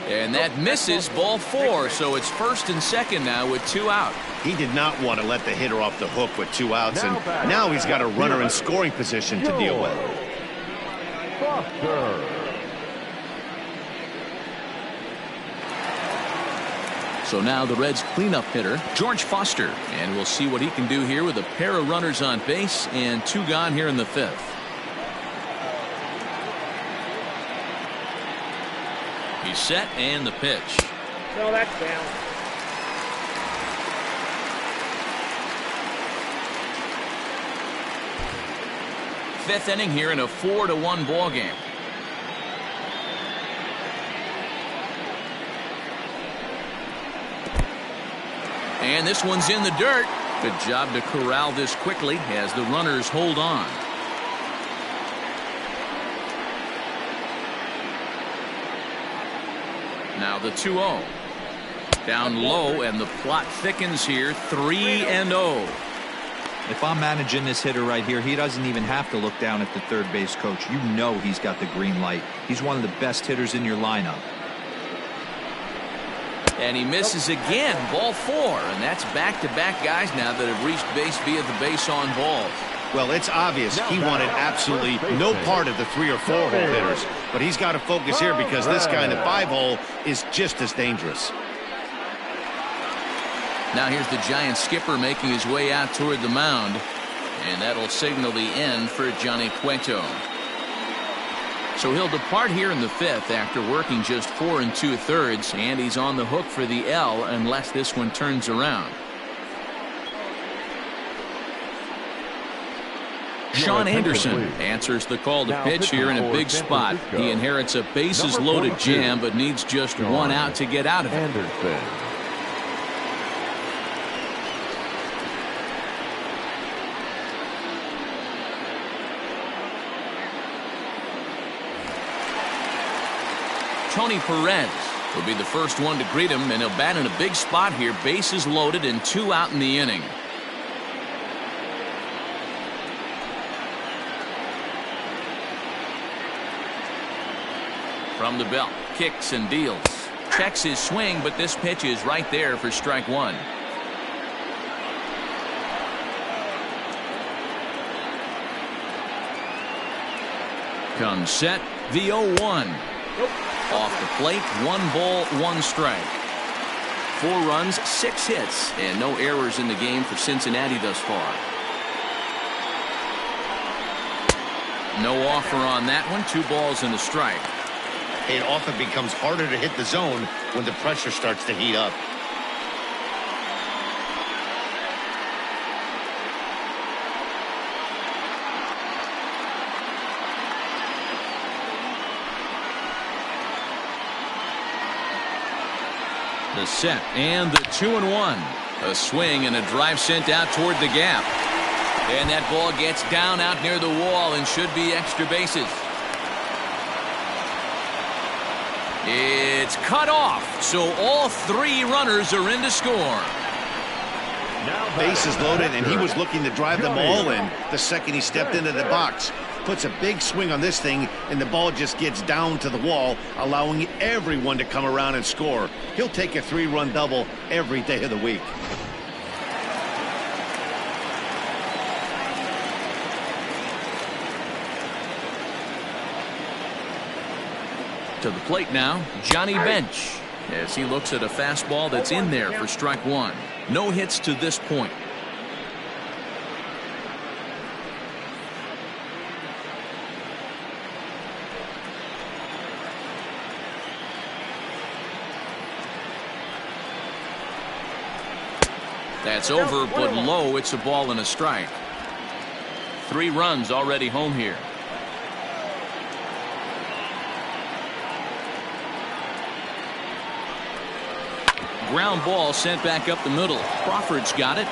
And that misses, ball 4, so it's first and second now with 2 out. He did not want to let the hitter off the hook with 2 outs, and now he's got a runner in scoring position to deal with. So now the Reds' cleanup hitter, George Foster, and we'll see what he can do here with a pair of runners on base and 2 gone here in the 5th. He's set, and the pitch. No, that's down. Fifth inning here in a 4-1 ball game. And this one's in the dirt. Good job to corral this quickly as the runners hold on. Now the 2-0. Down low, and the plot thickens here. 3-0. If I'm managing this hitter right here, he doesn't even have to look down at the third base coach. You know he's got the green light. He's one of the best hitters in your lineup. And he misses again, ball 4, and that's back-to-back guys now that have reached base via the base on balls. Well, it's obvious he wanted absolutely no part of the 3 or 4 hole hitters, but he's got to focus here because this guy in the 5 hole is just as dangerous. Now here's the Giants skipper making his way out toward the mound, and that'll signal the end for Johnny Cueto. So he'll depart here in the 5th after working just 4 2/3, and he's on the hook for the L unless this one turns around. Sean Anderson answers the call to pitch here in a big spot. He inherits a bases loaded jam, but needs just 1 out to get out of it. Tony Perez will be the first one to greet him, and he'll bat in a big spot here. Bases loaded and 2 out in the inning. From the belt, kicks and deals. Checks his swing, but this pitch is right there for strike 1. Comes set, the 0-1. Off the plate, 1 ball, 1 strike. 4 runs, 6 hits, and no errors in the game for Cincinnati thus far. No offer on that one. 2 balls and a strike. It often becomes harder to hit the zone when the pressure starts to heat up. The set and the 2-1. A swing and a drive sent out toward the gap. And that ball gets down out near the wall and should be extra bases. It's cut off, so all 3 runners are in to score. Bases loaded, and he was looking to drive them all in the second he stepped into the box. Puts a big swing on this thing, and the ball just gets down to the wall, allowing everyone to come around and score. He'll take a 3-run double every day of the week. To the plate now, Johnny Bench, as he looks at a fastball that's in there for strike 1. No hits to this point. That's over, but low. It's a ball and a strike. 3 runs already home here. Ground ball sent back up the middle. Crawford's got it.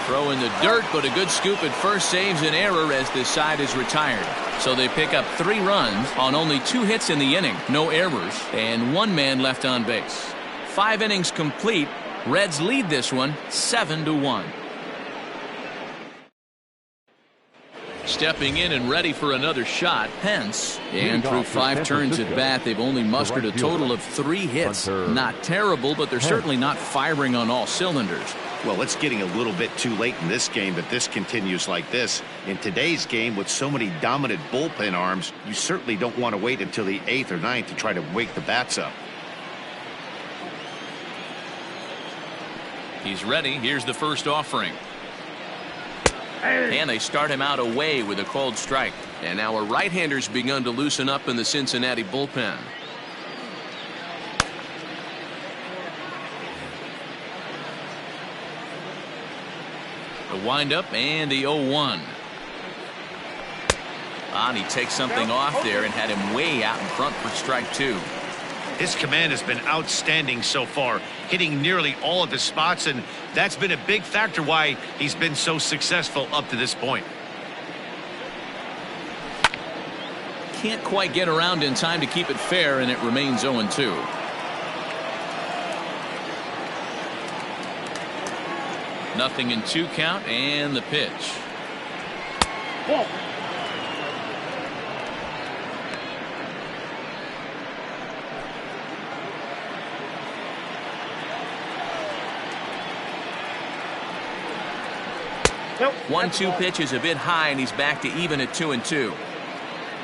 Throw in the dirt, but a good scoop at first saves an error as this side is retired. So they pick up 3 runs on only 2 hits in the inning. No errors, and 1 man left on base. 5 innings complete. Reds lead this one 7-1. Stepping in and ready for another shot, Pence. And through 5 turns at bat, they've only mustered a total of 3 hits. Not terrible, but they're certainly not firing on all cylinders. Well, it's getting a little bit too late in this game if this continues like this. In today's game, with so many dominant bullpen arms, you certainly don't want to wait until the 8th or 9th to try to wake the bats up. He's ready. Here's the first offering. And they start him out away with a cold strike. And now a right-hander's begun to loosen up in the Cincinnati bullpen. The windup and the 0-1. And he takes something off there and had him way out in front for strike 2. His command has been outstanding so far, hitting nearly all of his spots, and that's been a big factor why he's been so successful up to this point. Can't quite get around in time to keep it fair, and it remains 0-2. Nothing in 2 count, and the pitch. Ball. Nope. 1-2 pitch is a bit high, and he's back to even at 2-2.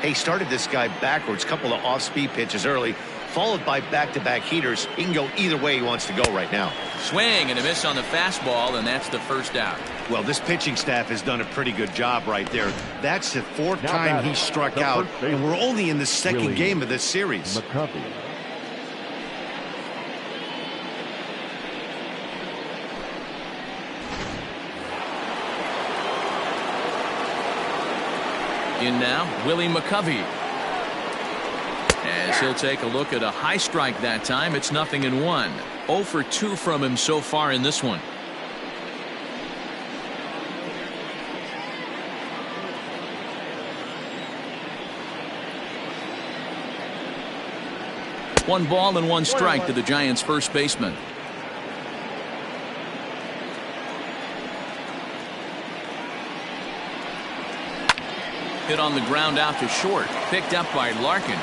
He started this guy backwards, couple of off-speed pitches early, followed by back-to-back heaters. He can go either way he wants to go right now. Swing and a miss on the fastball, and that's the first out. Well, this pitching staff has done a pretty good job right there. That's the 4th time he struck out, and we're only in the 2nd game of this series. McCovey. In now, Willie McCovey. As he'll take a look at a high strike that time, it's 0-1. 0 for 2 from him so far in this one. One ball and 1 strike to the Giants' first baseman. Hit on the ground out to short. Picked up by Larkin.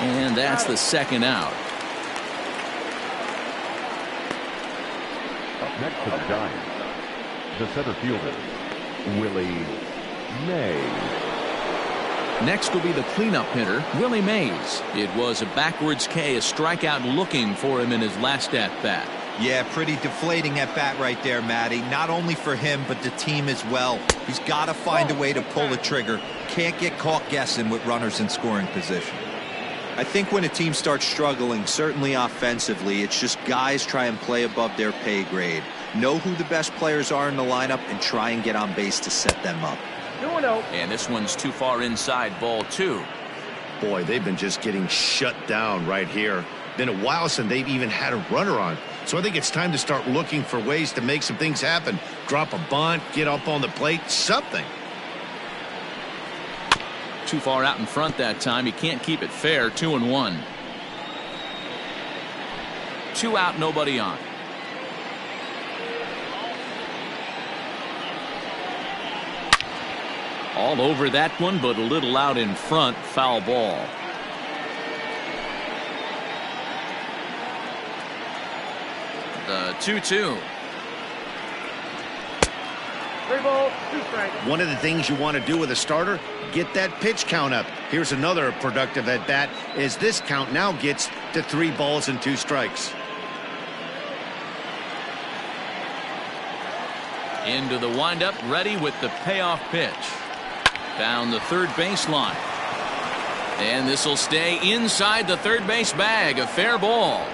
And that's the 2nd out. Up next to the Giants, the center fielder, Willie Mays. Next will be the cleanup hitter, Willie Mays. It was a backwards K, a strikeout looking for him in his last at-bat. Yeah, pretty deflating at bat right there, Matty. Not only for him, but the team as well. He's got to find a way to pull the trigger. Can't get caught guessing with runners in scoring position. I think when a team starts struggling, certainly offensively, it's just guys try and play above their pay grade. Know who the best players are in the lineup and try and get on base to set them up. 2-0. And this one's too far inside, ball 2. Boy, they've been just getting shut down right here. Been a while since they've even had a runner on. So I think it's time to start looking for ways to make some things happen. Drop a bunt, get up on the plate, something. Too far out in front that time. He can't keep it fair. 2-1. 2 out, nobody on. All over that one, but a little out in front. Foul ball. The 2-2. 3 balls, 2 strikes. One of the things you want to do with a starter, get that pitch count up. Here's another productive at bat as this count now gets to 3 balls and 2 strikes. Into the windup, ready with the payoff pitch. Down the third baseline. And this will stay inside the third base bag. A fair ball.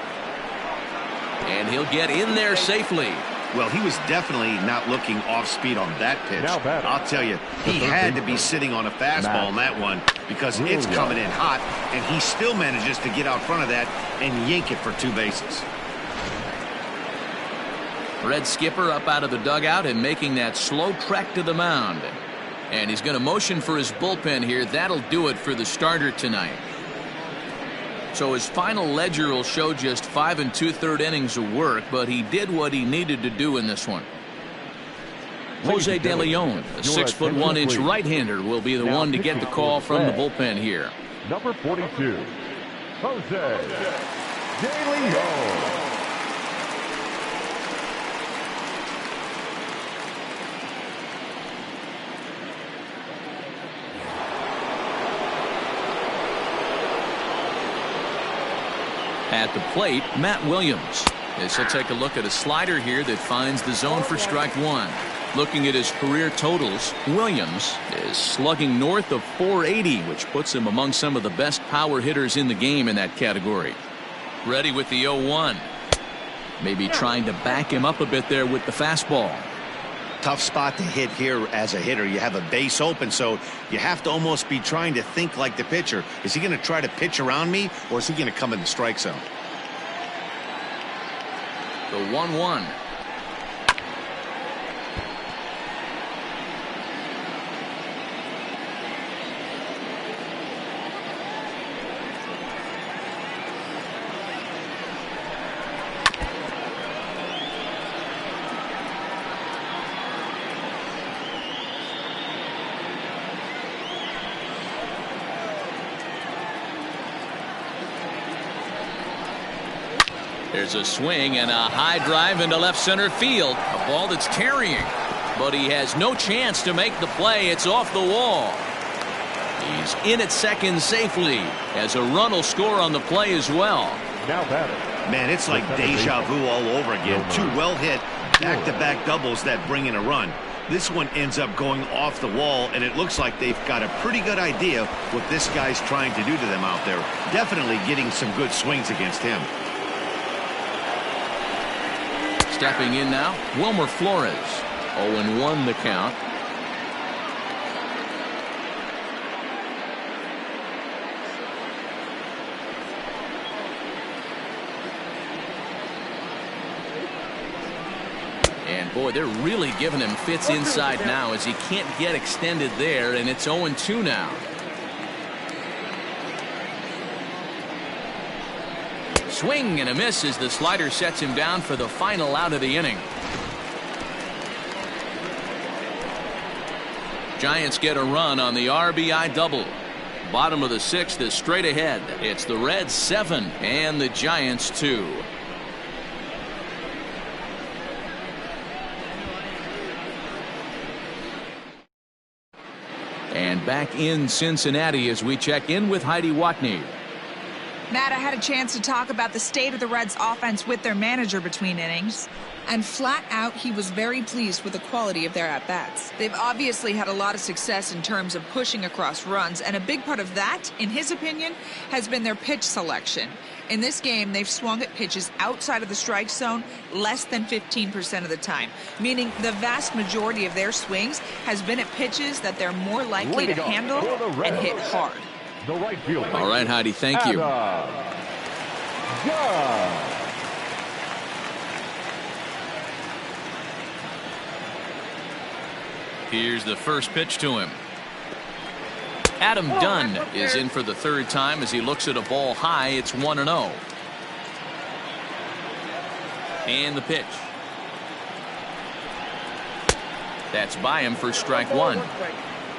And he'll get in there safely. Well, he was definitely not looking off speed on that pitch. I'll tell you, he had to be sitting on a fastball on that one because it's coming in hot, and he still manages to get out front of that and yank it for 2 bases. Red skipper up out of the dugout and making that slow trek to the mound. And he's going to motion for his bullpen here. That'll do it for the starter tonight. So his final ledger will show just 5 2/3 innings of work, but he did what he needed to do in this one. Jose De Leon, a 6'1" right-hander, will be the one to get the call from the bullpen here. Number 42, Jose De Leon. At the plate, Matt Williams, as he'll take a look at a slider here that finds the zone for strike 1. Looking at his career totals, Williams is slugging north of .480, which puts him among some of the best power hitters in the game in that category. Ready with the 0-1. Maybe trying to back him up a bit there with the fastball. Tough spot to hit here as a hitter. You have a base open, so you have to almost be trying to think like the pitcher. Is he going to try to pitch around me, or is he going to come in the strike zone? The 1-1. There's a swing and a high drive into left center field. A ball that's carrying, but he has no chance to make the play. It's off the wall. He's in at second safely as a run will score on the play as well. Now batter. Man, it's like deja vu all over again. 2 well hit back-to-back doubles that bring in a run. This one ends up going off the wall, and it looks like they've got a pretty good idea what this guy's trying to do to them out there. Definitely getting some good swings against him. Stepping in now, Wilmer Flores. 0-1 the count. And boy, they're really giving him fits inside now as he can't get extended there, and it's 0-2 now. Swing and a miss as the slider sets him down for the final out of the inning. Giants get a run on the RBI double. Bottom of the 6th is straight ahead. It's the Reds 7 and the Giants 2. And back in Cincinnati as we check in with Heidi Watney. Matt, I had a chance to talk about the state of the Reds offense with their manager between innings, and flat out he was very pleased with the quality of their at-bats. They've obviously had a lot of success in terms of pushing across runs, and a big part of that, in his opinion, has been their pitch selection. In this game, they've swung at pitches outside of the strike zone less than 15% of the time, meaning the vast majority of their swings has been at pitches that they're more likely to handle and hit hard. The right fielder. All right, Heidi, thank you. Here's the first pitch to him. Adam Dunn is in for the 3rd time as he looks at a ball high. It's 1-0. And the pitch. That's by him for strike 1.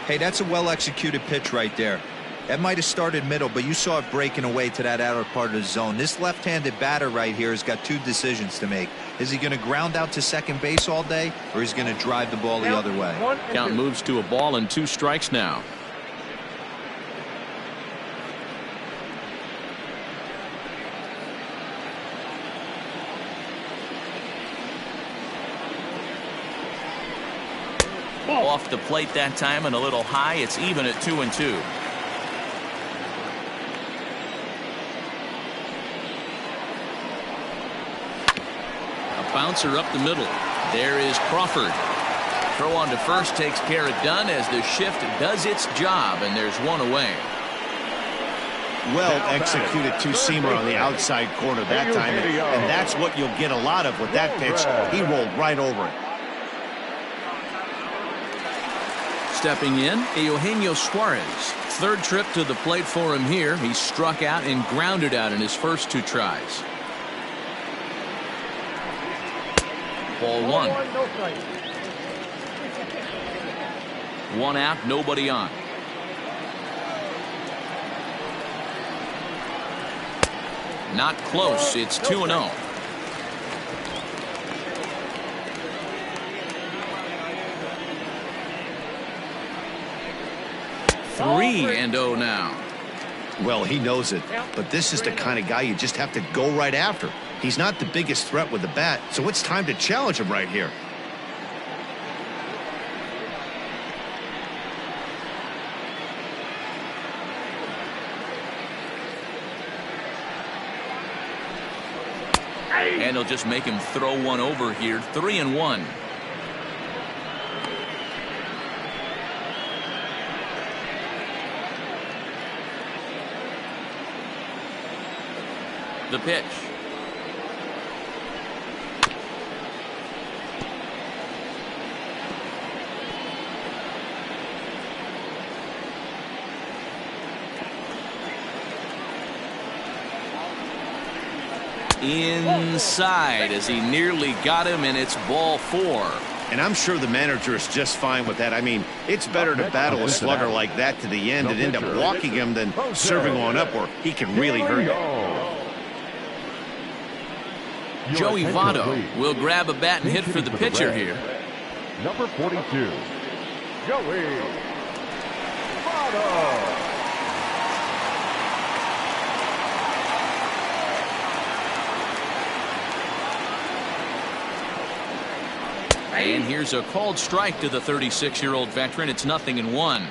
Hey, that's a well-executed pitch right there. That might have started middle, but you saw it breaking away to that outer part of the zone. This left-handed batter right here has got 2 decisions to make. Is he going to ground out to second base all day, or is he going to drive the ball the other way? Count moves to a ball and 2 strikes now. Off the plate that time and a little high. It's even at 2-2. A bouncer up the middle. There is Crawford. Throw on to first takes care of done as the shift does its job, and there's one away. Well executed two-seamer on the outside corner that time, and that's what you'll get a lot of with that pitch. He rolled right over it. Stepping in, Eugenio Suarez. Third trip to the plate for him here. He struck out and grounded out in his first 2 tries. Ball 1. No strike. 1 out, nobody on. Not close. It's 2-0. Three and 0 now. Well, he knows it, but this is the kind of guy you just have to go right after. He's not the biggest threat with the bat, so it's time to challenge him right here. And he'll just make him throw one over here. 3-1. The pitch. Inside as he nearly got him, and it's ball 4. And I'm sure the manager is just fine with that. I mean, it's better to battle a slugger like that to the end and end up walking him than serving on up where he can really hurt you. Joey Votto will grab a bat and hit for the pitcher here. Number 42, Joey Votto. And here's a called strike to the 36-year-old veteran. It's 0-1.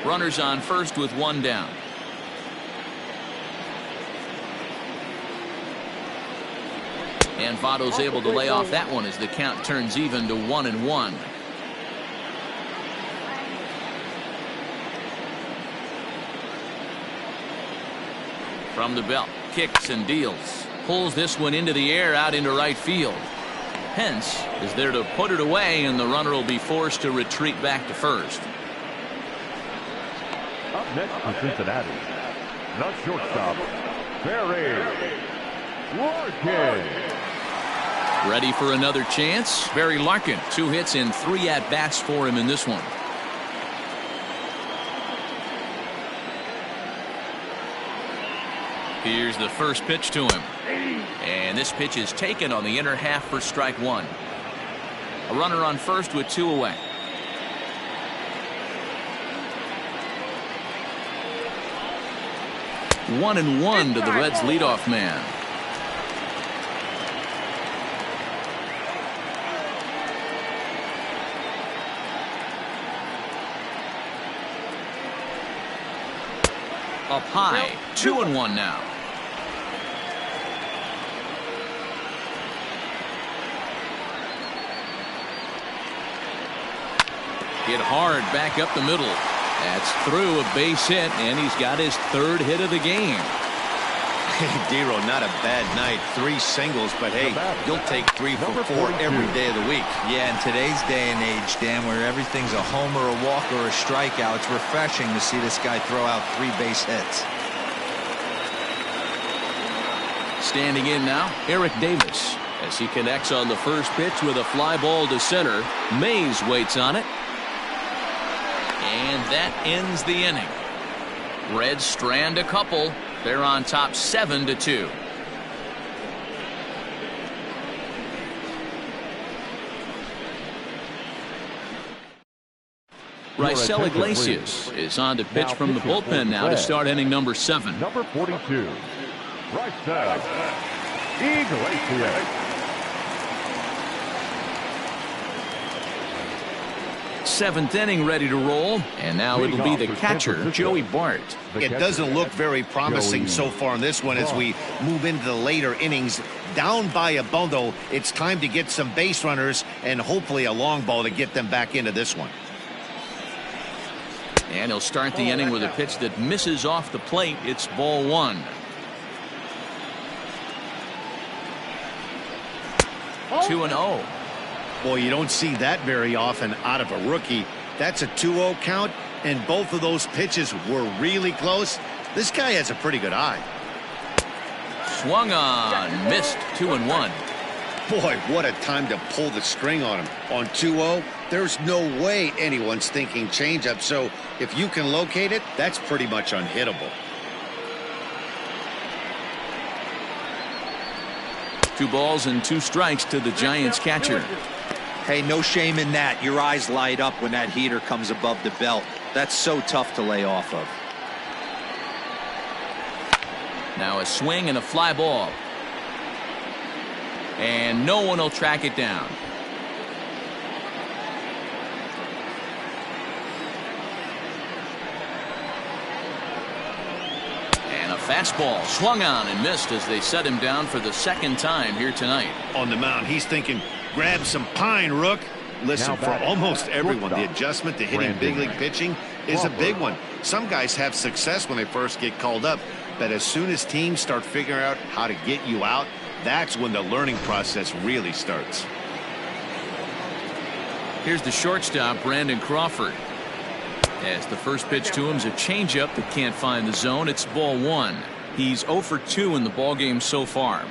Runners on first with 1 down. And Votto's able to lay off that one as the count turns even to 1-1. From the belt, kicks and deals. Pulls this one into the air out into right field. Hence is there to put it away, and the runner will be forced to retreat back to first. Up next for Cincinnati, the shortstop, Barry Larkin. Ready for another chance? Barry Larkin, 2 hits and 3 at-bats for him in this one. Here's the first pitch to him. And this pitch is taken on the inner half for strike 1. A runner on first with 2 away. One and 1 to the Reds leadoff man. Up high, 2-1 now. Hit hard back up the middle. That's through, a base hit, and he's got his 3rd hit of the game. Hey, Dero, not a bad night. 3 singles, but hey, you'll take 3 for 4 every day of the week. Yeah, in today's day and age, Dan, where everything's a homer, a walk, or a strikeout, it's refreshing to see this guy throw out 3 base hits. Standing in now, Eric Davis, as he connects on the first pitch with a fly ball to center. Mays waits on it. And that ends the inning. Reds strand a couple. They're on top 7-2. Raisel Iglesias is on to pitch from the bullpen now to start inning number 7. Number 42, Raisel Iglesias. 7th inning ready to roll, and now it'll be the catcher, Joey Bart. It doesn't look very promising so far in this one as we move into the later innings. down by a bundle. It's time to get some base runners and hopefully a long ball to get them back into this one. And he'll start the inning with a pitch that misses off the plate. It's ball one. 2-0. Boy, you don't see that very often out of a rookie. That's a 2-0 count, and both of those pitches were really close. This guy has a pretty good eye. Swung on, missed. 2-1. Boy, what a time to pull the string on him. On 2-0, there's no way anyone's thinking changeup, so if you can locate it, that's pretty much unhittable. 2 balls and 2 strikes to the Giants catcher. Hey, no shame in that. Your eyes light up when that heater comes above the belt. That's so tough to lay off of. Now a swing and a fly ball. And no one will track it down. And a fastball swung on and missed as they set him down for the second time here tonight. On the mound, he's thinking, grab some pine, Rook. Listen, for almost everyone, the adjustment to hitting big league pitching is a big one. Some guys have success when they first get called up, but as soon as teams start figuring out how to get you out, that's when the learning process really starts. Here's the shortstop, Brandon Crawford. As the first pitch to him's a changeup that can't find the zone. It's ball one. He's 0 for 2 in the ballgame so far.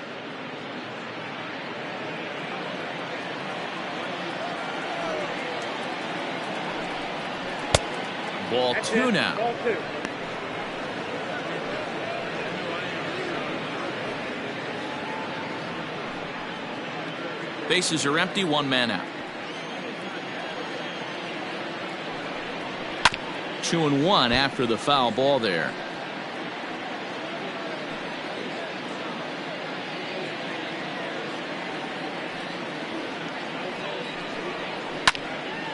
Ball 2 now. Ball 2. Bases are empty, 1 man out. 2-1 after the foul ball there.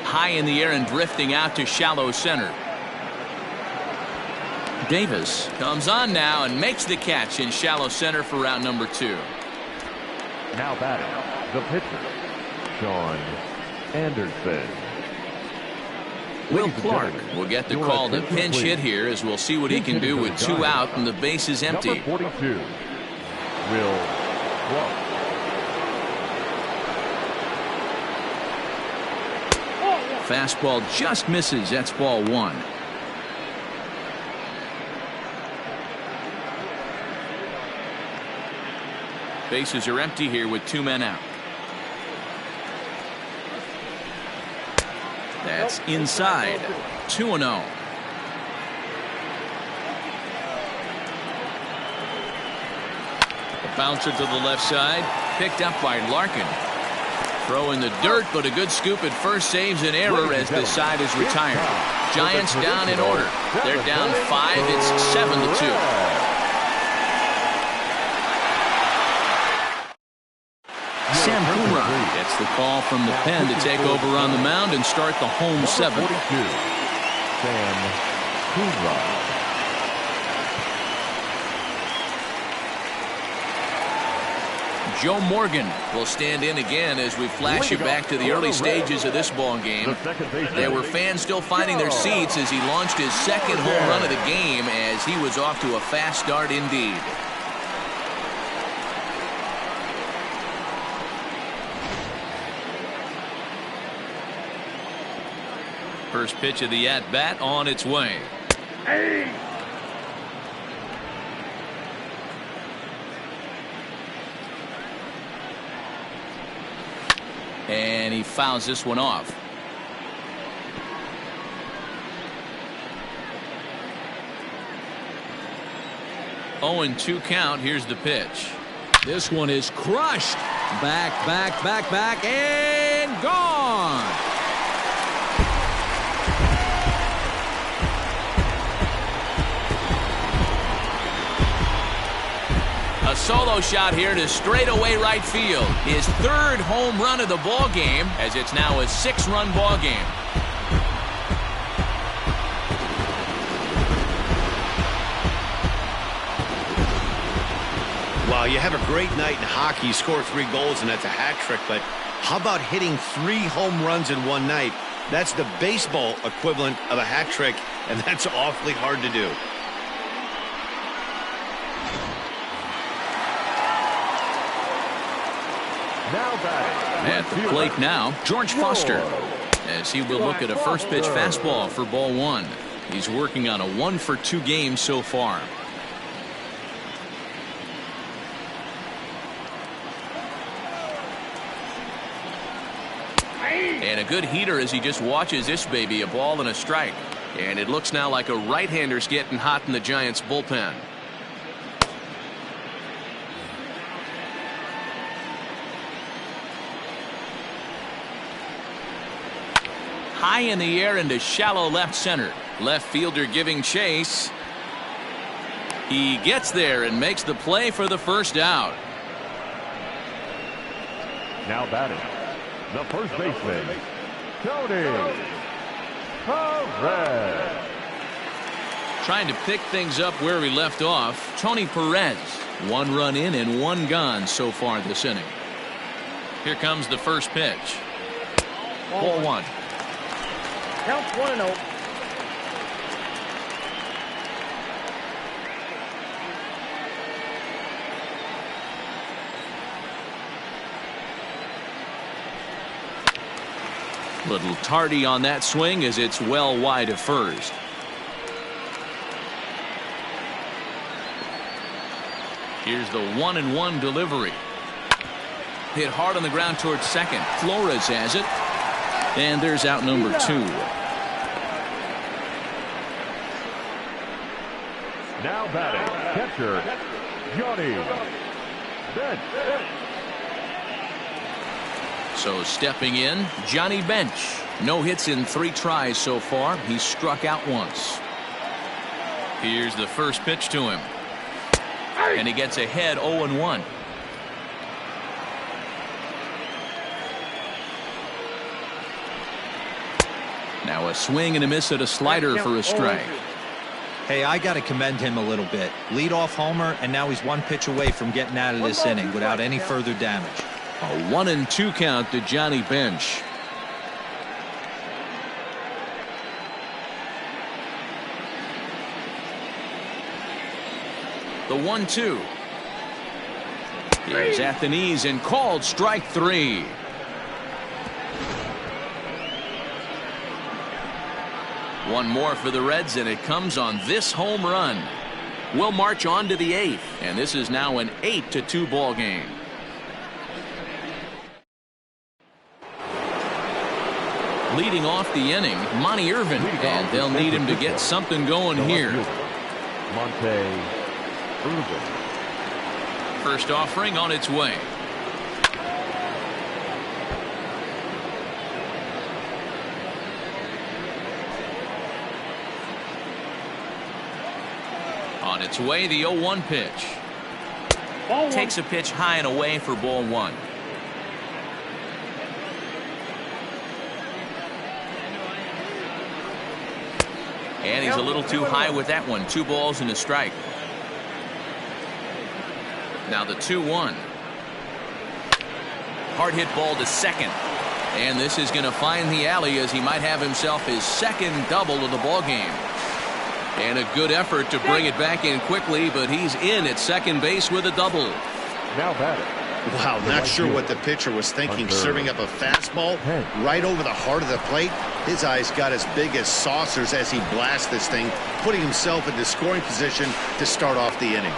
High in the air and drifting out to shallow center. Davis comes on now and makes the catch in shallow center for round number 2. Now batting, the pitcher, Sean Anderson. Will Clark will get the call to pinch hit here, as we'll see what he can do with 2 out and the bases empty. Number 42, Will Clark. Fastball just misses. That's ball 1. Bases are empty here with 2 men out. That's inside. 2-0. A bouncer to the left side, picked up by Larkin. Throw in the dirt, but a good scoop at first saves an error as the side is retired. Giants down in order. They're down 5. It's 7-2. Sam Coonrod gets the call from the pen to take over on the mound and start the home 7th. Sam Coonrod. Joe Morgan will stand in again as we flash you back to the early stages of this ball game. There were fans still finding their seats as he launched his second home run of the game, as he was off to a fast start indeed. First pitch of the at-bat on its way. Hey! And he fouls this one off. Oh, and 2 count. Here's the pitch. This one is crushed. Back, and gone. A solo shot here to straightaway right field. His 3rd home run of the ball game, as it's now a 6-run ball game. Wow, Well, you have a great night in hockey. You score 3 goals, and that's a hat trick. But how about hitting 3 home runs in one night? That's the baseball equivalent of a hat trick, and that's awfully hard to do. Now batting. At the plate now, George Foster, as he will look at a first pitch fastball for ball 1. He's working on a 1-for-2 game so far. And a good heater as he just watches this baby, a ball and a strike. And it looks now like a right-hander's getting hot in the Giants bullpen. High in the air into shallow left center. Left fielder giving chase. He gets there and makes the play for the first out. Now batting, the first baseman, Tony Perez. Trying to pick things up where we left off, Tony Perez. 1 run in and 1 gone so far this inning. Here comes the first pitch. Ball 1. Count 1-0. Little tardy on that swing as it's well wide of first. Here's the 1-1 delivery. Hit hard on the ground towards second. Flores has it. And there's out number 2. Now batting, catcher, Johnny Bench. So stepping in, Johnny Bench. No hits in 3 tries so far. He's struck out once. Here's the first pitch to him. And he gets ahead 0-1. Now a swing and a miss at a slider for a strike. Hey, I got to commend him a little bit. Leadoff homer, and now he's 1 pitch away from getting out of this inning without any further damage. A 1-2 count to Johnny Bench. The 1-2. He's at the knees and called strike 3. One more for the Reds, and it comes on this home run. We'll march on to the 8th, and this is now an 8-2 ball game. Leading off the inning, Monty Irvin, and they'll need him to get something going here. Monte Irvin. First offering on its way. On its way, the 0-1 pitch. Takes a pitch high and away for ball 1. And he's a little too high with that one. 2 balls and a strike. Now the 2-1. Hard hit ball to second. And this is going to find the alley as he might have himself his second double of the ball game. And a good effort to bring it back in quickly, but he's in at second base with a double. Now batting. Wow, not sure what the pitcher was thinking, serving up a fastball right over the heart of the plate. His eyes got as big as saucers as he blasts this thing, putting himself into scoring position to start off the inning.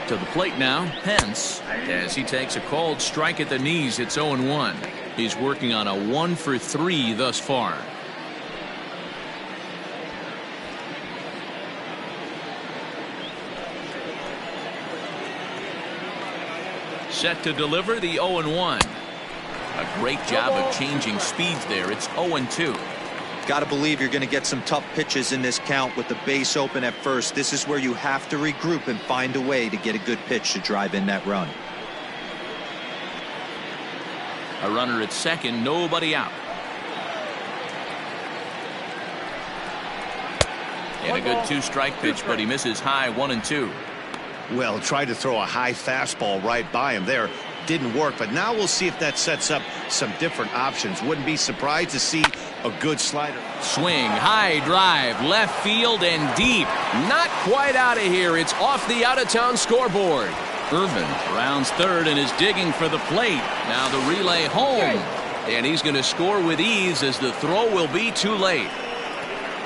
To the plate now, Pence, as he takes a called strike at the knees. It's 0-1. He's working on a 1-for-3 thus far. Set to deliver the 0-1. A great job of changing speeds there. It's 0-2. Got to believe you're going to get some tough pitches in this count with the base open at first. This is where you have to regroup and find a way to get a good pitch to drive in that run. A runner at second, nobody out. And a good two-strike pitch, but he misses high 1-2. Well, tried to throw a high fastball right by him there. Didn't work, but now we'll see if that sets up some different options. Wouldn't be surprised to see a good slider. Swing, high drive, left field and deep. Not quite out of here. It's off the out-of-town scoreboard. Irvin rounds third and is digging for the plate. Now the relay home. And he's going to score with ease as the throw will be too late.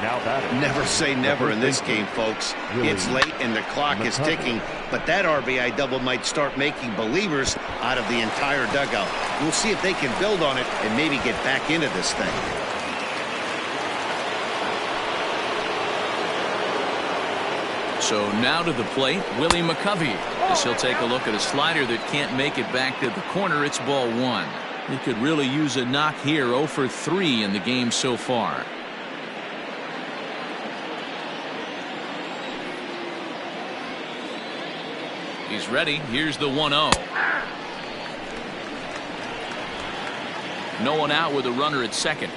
Now batting. Never say never in this game, folks. It's late and the clock is ticking, but that RBI double might start making believers out of the entire dugout. We'll see if they can build on it and maybe get back into this thing. So now to the plate, Willie McCovey, as he'll take a look at a slider that can't make it back to the corner. It's ball one. He could really use a knock here. 0 for 3 in the game so far. He's ready. Here's the 1-0. No one out with a runner at second.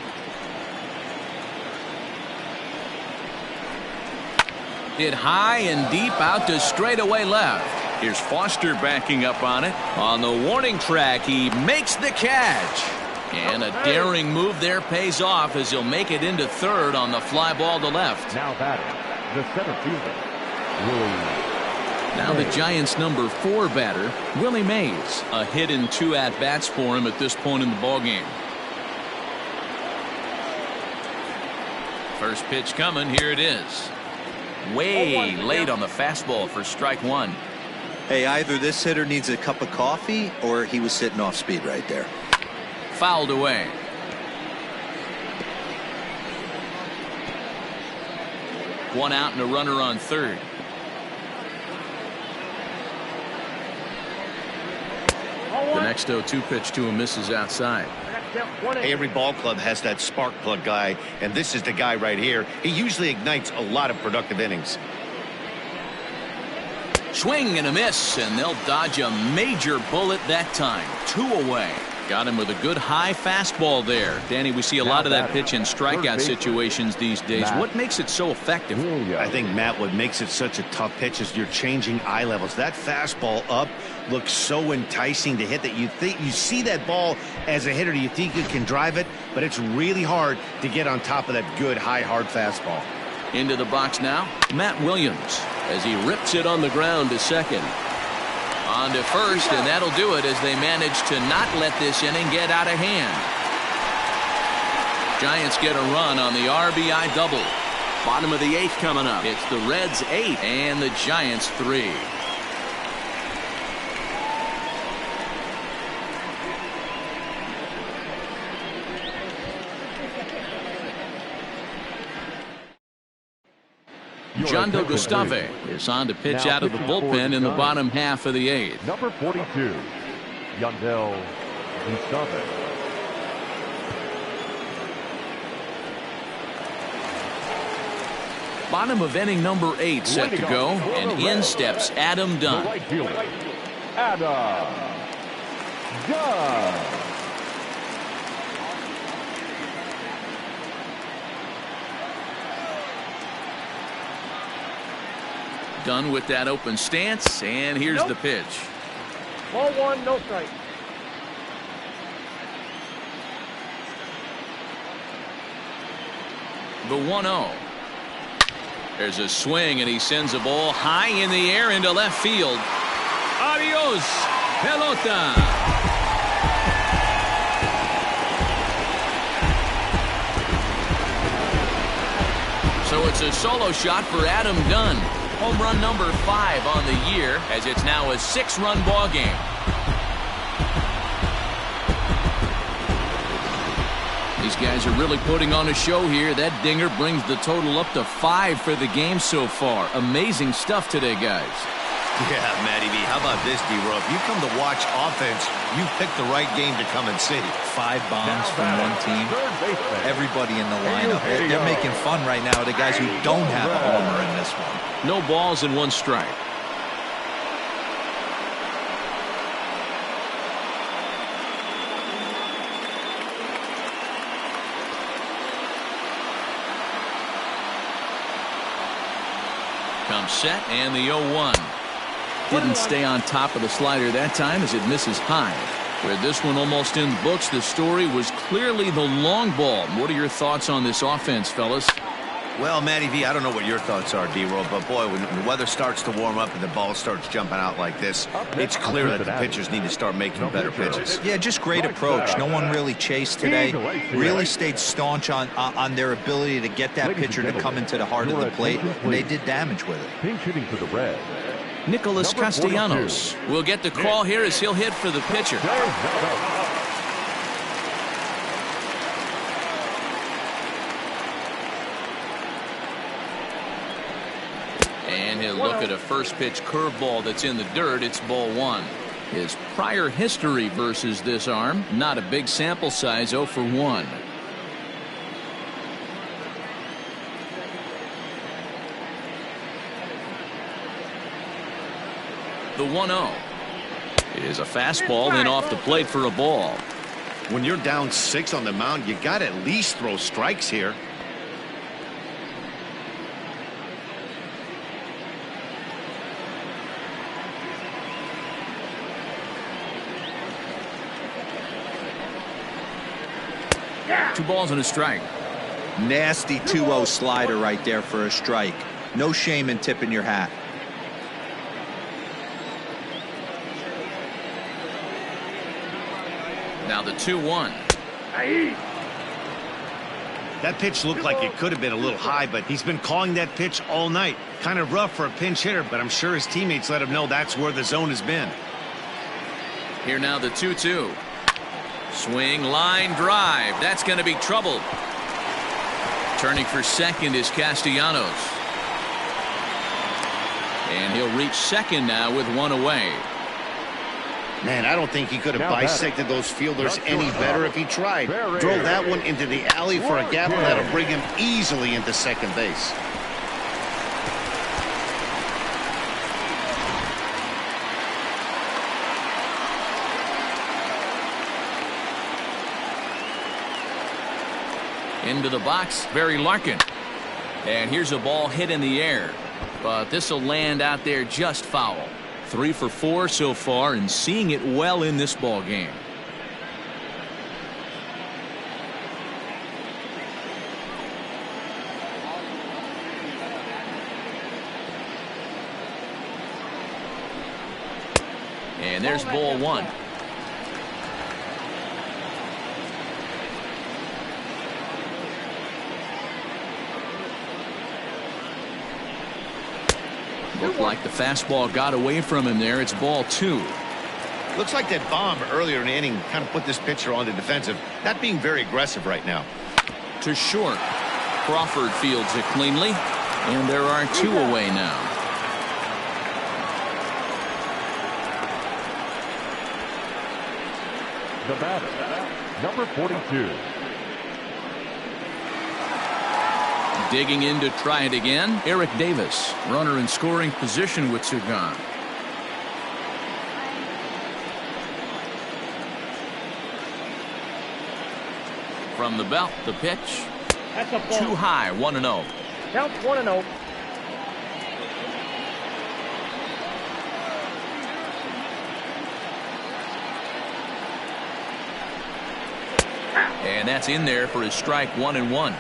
Hit high and deep out to straightaway left. Here's Foster backing up on it. On the warning track, he makes the catch. And a daring move there pays off as he'll make it into third on the fly ball to left. Now batting, the center fielder, Willie. Now the Giants' number 4 batter, Willie Mays. A hit in 2 at-bats for him at this point in the ballgame. First pitch coming. Here it is. Way late on the fastball for strike one. Hey, either this hitter needs a cup of coffee or he was sitting off speed right there. Fouled away. One out and a runner on third. The next 0-2 pitch to him misses outside. Every ball club has that spark plug guy, and this is the guy right here. He usually ignites a lot of productive innings. Swing and a miss, and they'll dodge a major bullet that time. 2 away. Got him with a good high fastball there. Danny, we see a lot of that pitch in strikeout situations these days. What makes it so effective? I think, Matt, what makes it such a tough pitch is you're changing eye levels. That fastball up looks so enticing to hit that you think you see that ball as a hitter. You think you can drive it, but it's really hard to get on top of that good high hard fastball. Into the box now, Matt Williams, as he rips it on the ground to second. On to first, and that'll do it as they manage to not let this inning get out of hand. Giants get a run on the RBI double. Bottom of the 8th coming up. It's the Reds 8 and the Giants 3. John Del Gustave is on to pitch out of the bullpen in the bottom half of the 8th. Number 42, Yandel Gustave. Bottom of inning number 8 set to go, and in steps Adam Dunn. The right fielder, Adam Dunn. Dunn with that open stance, and here's the pitch. Ball one, no strike. The 1-0. There's a swing, and he sends a ball high in the air into left field. Adios, pelota. So it's a solo shot for Adam Dunn. Home run number 5 on the year, as it's now a 6-run ball game. These guys are really putting on a show here. That dinger brings the total up to 5 for the game so far. Amazing stuff today, guys. Yeah, Matty B. How about this, D-Row? If you come to watch offense, you picked the right game to come and see. 5 bombs from one team. Everybody in the lineup. They're making fun right now of the guys who don't have a homer in this one. No balls and 1 strike. comes set, and the 0-1. Didn't stay on top of the slider that time as it misses high. With this one almost in the books, the story was clearly the long ball. What are your thoughts on this offense, fellas? Well, Matty V, I don't know what your thoughts are, D-Roll, but boy, when the weather starts to warm up and the ball starts jumping out like this, it's clear that the pitchers need to start making better pitches. Yeah, just great approach. No one really chased today. Really stayed staunch on their ability to get that pitcher to come into the heart of the plate, and they did damage with it. Pinch hitting for the Reds. Nicholas Castellanos will get the call here as he'll hit for the pitcher. And he'll look at a first pitch curveball that's in the dirt. It's ball 1. His prior history versus this arm, not a big sample size, 0 for 1. The 1-0 is a fastball, then off the plate for a ball. When you're down 6 on the mound, you got to at least throw strikes here. Two balls and a strike. Nasty 2-0 slider right there for a strike. No shame in tipping your hat. Now the 2-1. That pitch looked like it could have been a little high, but he's been calling that pitch all night. Kind of rough for a pinch hitter, but I'm sure his teammates let him know that's where the zone has been. Here now the 2-2. Swing, line drive. That's going to be trouble. Turning for second is Castellanos. And he'll reach second now with one away. Man, I don't think he could have bisected those fielders any better if he tried. Drove that one into the alley for a gap that'll bring him easily into second base. Into the box, Barry Larkin. And here's a ball hit in the air. But this will land out there just foul. 3 for 4 so far and seeing it well in this ball game. And there's ball 1. Looked like the fastball got away from him there. It's ball 2. Looks like that bomb earlier in the inning kind of put this pitcher on the defensive. Not being very aggressive right now. To short. Crawford fields it cleanly. And there are 2 away now. The batter, number 42. Digging in to try it again, Eric Davis. Runner in scoring position with 2 gone. From the belt, the pitch. That's a ball. Too high, 1-0. Count 1-0. And that's in there for his strike 1-1.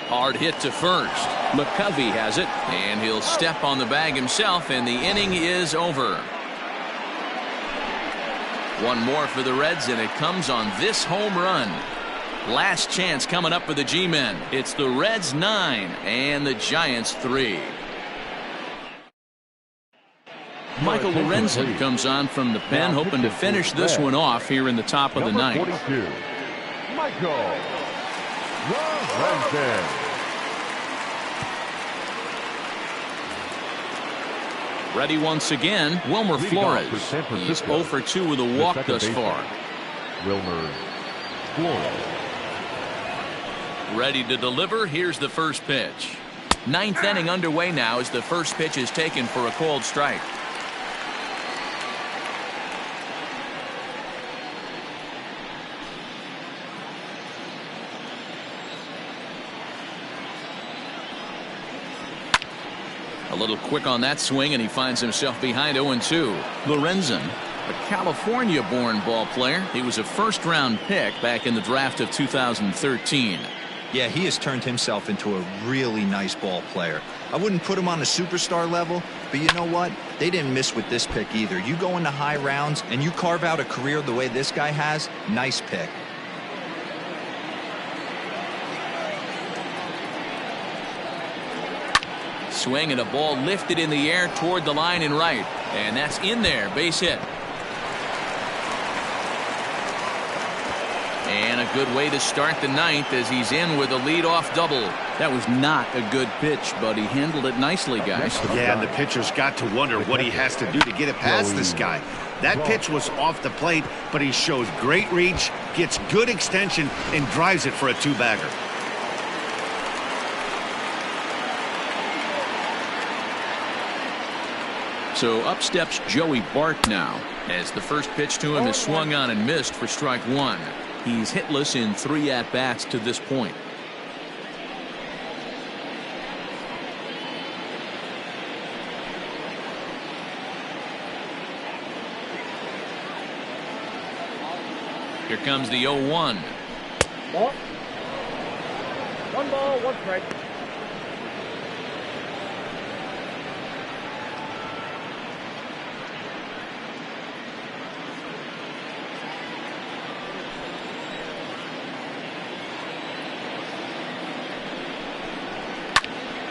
Hard hit to first. McCovey has it, and he'll step on the bag himself, and the inning is over. One more for the Reds, and it comes on this home run. Last chance coming up for the G-men. It's the Reds 9 and the Giants 3. Michael Lorenzen comes on from the pen, hoping to finish this one off here in the top of the ninth. 42, Michael Lorenzen. Ready once again, Wilmer Flores. He's 0 for 2 with a walk thus far. Wilmer Flores. Ready to deliver. Here's the first pitch. Ninth inning underway now as the first pitch is taken for a called strike. A little quick on that swing, and he finds himself behind 0-2. Lorenzen, a California-born ball player. He was a first-round pick back in the draft of 2013. Yeah, he has turned himself into a really nice ball player. I wouldn't put him on a superstar level, but you know what? They didn't miss with this pick either. You go into high rounds and you carve out a career the way this guy has, nice pick. Swing and a ball lifted in the air toward the line and right. And that's in there. Base hit. And a good way to start the ninth as he's in with a leadoff double. That was not a good pitch, but he handled it nicely, guys. Yeah, and the pitcher's got to wonder what he has to do to get it past this guy. That pitch was off the plate, but he shows great reach, gets good extension, and drives it for a two-bagger. So up steps Joey Bart now, as the first pitch to him is swung on and missed for strike one. He's hitless in 3 at-bats to this point. Here comes the 0-1. Ball. 1 ball, 1 strike.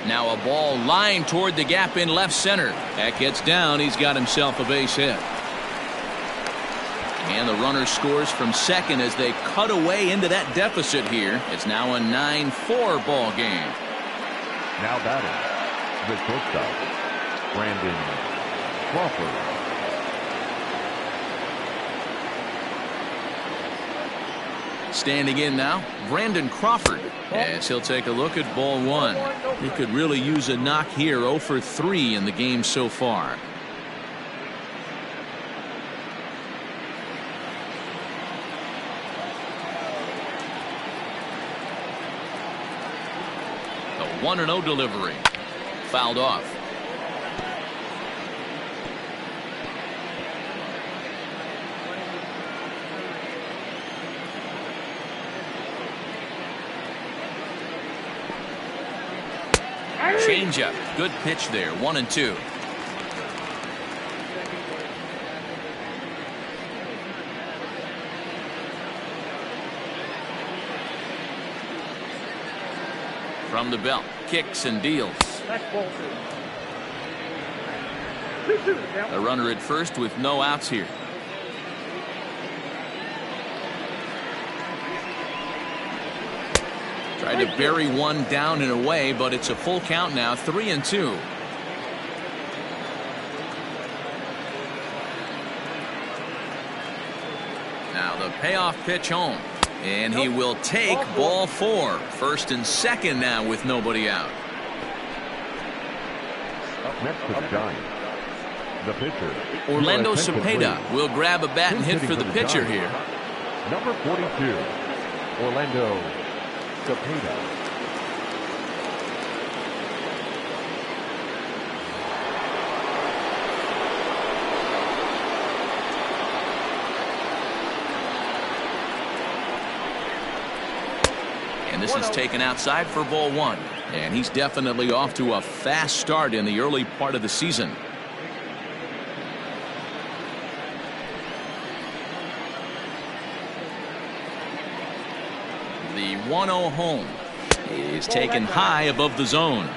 Now a ball lined toward the gap in left center. That gets down. He's got himself a base hit. And the runner scores from second as they cut away into that deficit here. It's now a 9-4 ball game. Now batting, the shortstop, Brandon Crawford. Standing in now, Brandon Crawford, as he'll take a look at ball one. He could really use a knock here. 0 for 3 in the game so far. The 1-0 delivery. Fouled off. Changeup. Good pitch there. 1-2. From the belt. Kicks and deals. A runner at first with no outs here. Tried to bury one down and away, but it's a full count now. 3-2. Now the payoff pitch home. And he will take ball 4. First and second now with nobody out. Up next to the Giants, the pitcher. Orlando Cepeda will grab a bat and hit for the pitcher here. Number 42, Orlando Cepeda. And this is taken outside for ball 1. And he's definitely off to a fast start in the early part of the season. The 1-0 home is taken high above the zone.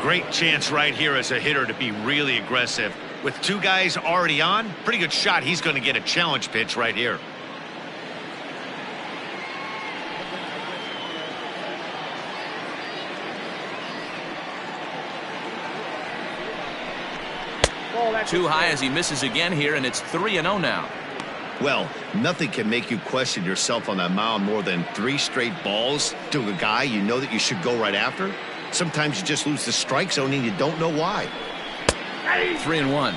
Great chance right here as a hitter to be really aggressive. With 2 guys already on, pretty good shot. He's going to get a challenge pitch right here. Too high as he misses again here, and it's 3-0 now. Well, nothing can make you question yourself on that mound more than 3 straight balls to a guy you know that you should go right after. Sometimes you just lose the strike zone and you don't know why. 3-1.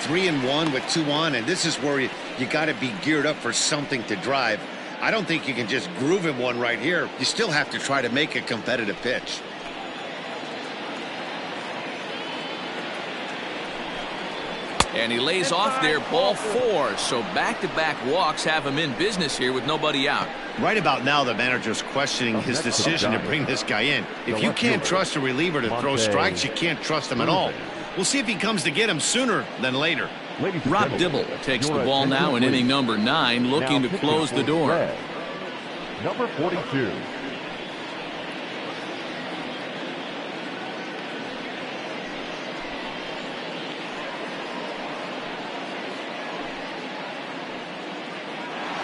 3-1 with 2 on, and this is where you got to be geared up for something to drive. I don't think you can just groove him one right here. You still have to try to make a competitive pitch. And he lays off there, ball 4. So back-to-back walks have him in business here with nobody out. Right about now, the manager's questioning his decision to bring this guy in. If you can't trust a reliever to throw strikes, you can't trust him at all. We'll see if he comes to get him sooner than later. Rob Dibble takes the ball now in inning number 9, looking to close the door. Number 42.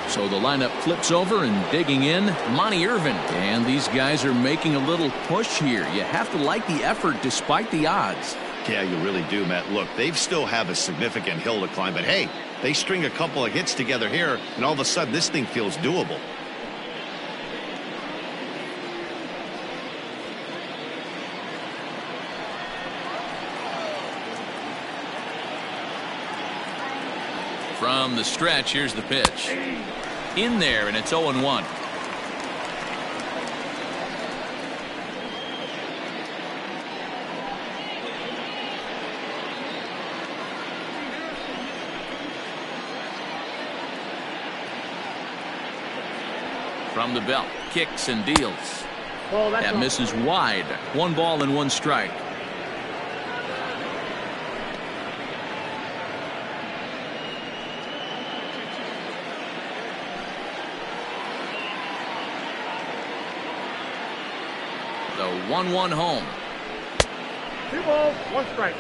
So the lineup flips over, and digging in, Monty Irvin. And these guys are making a little push here. You have to like the effort despite the odds. Yeah, you really do, Matt. Look, they still have a significant hill to climb, but hey, they string a couple of hits together here, and all of a sudden this thing feels doable. From the stretch, here's the pitch. In there, and it's 0-1. From the belt, kicks and deals. That misses wide. 1 ball and 1 strike. The 1-1 home. 2 balls, 1 strike.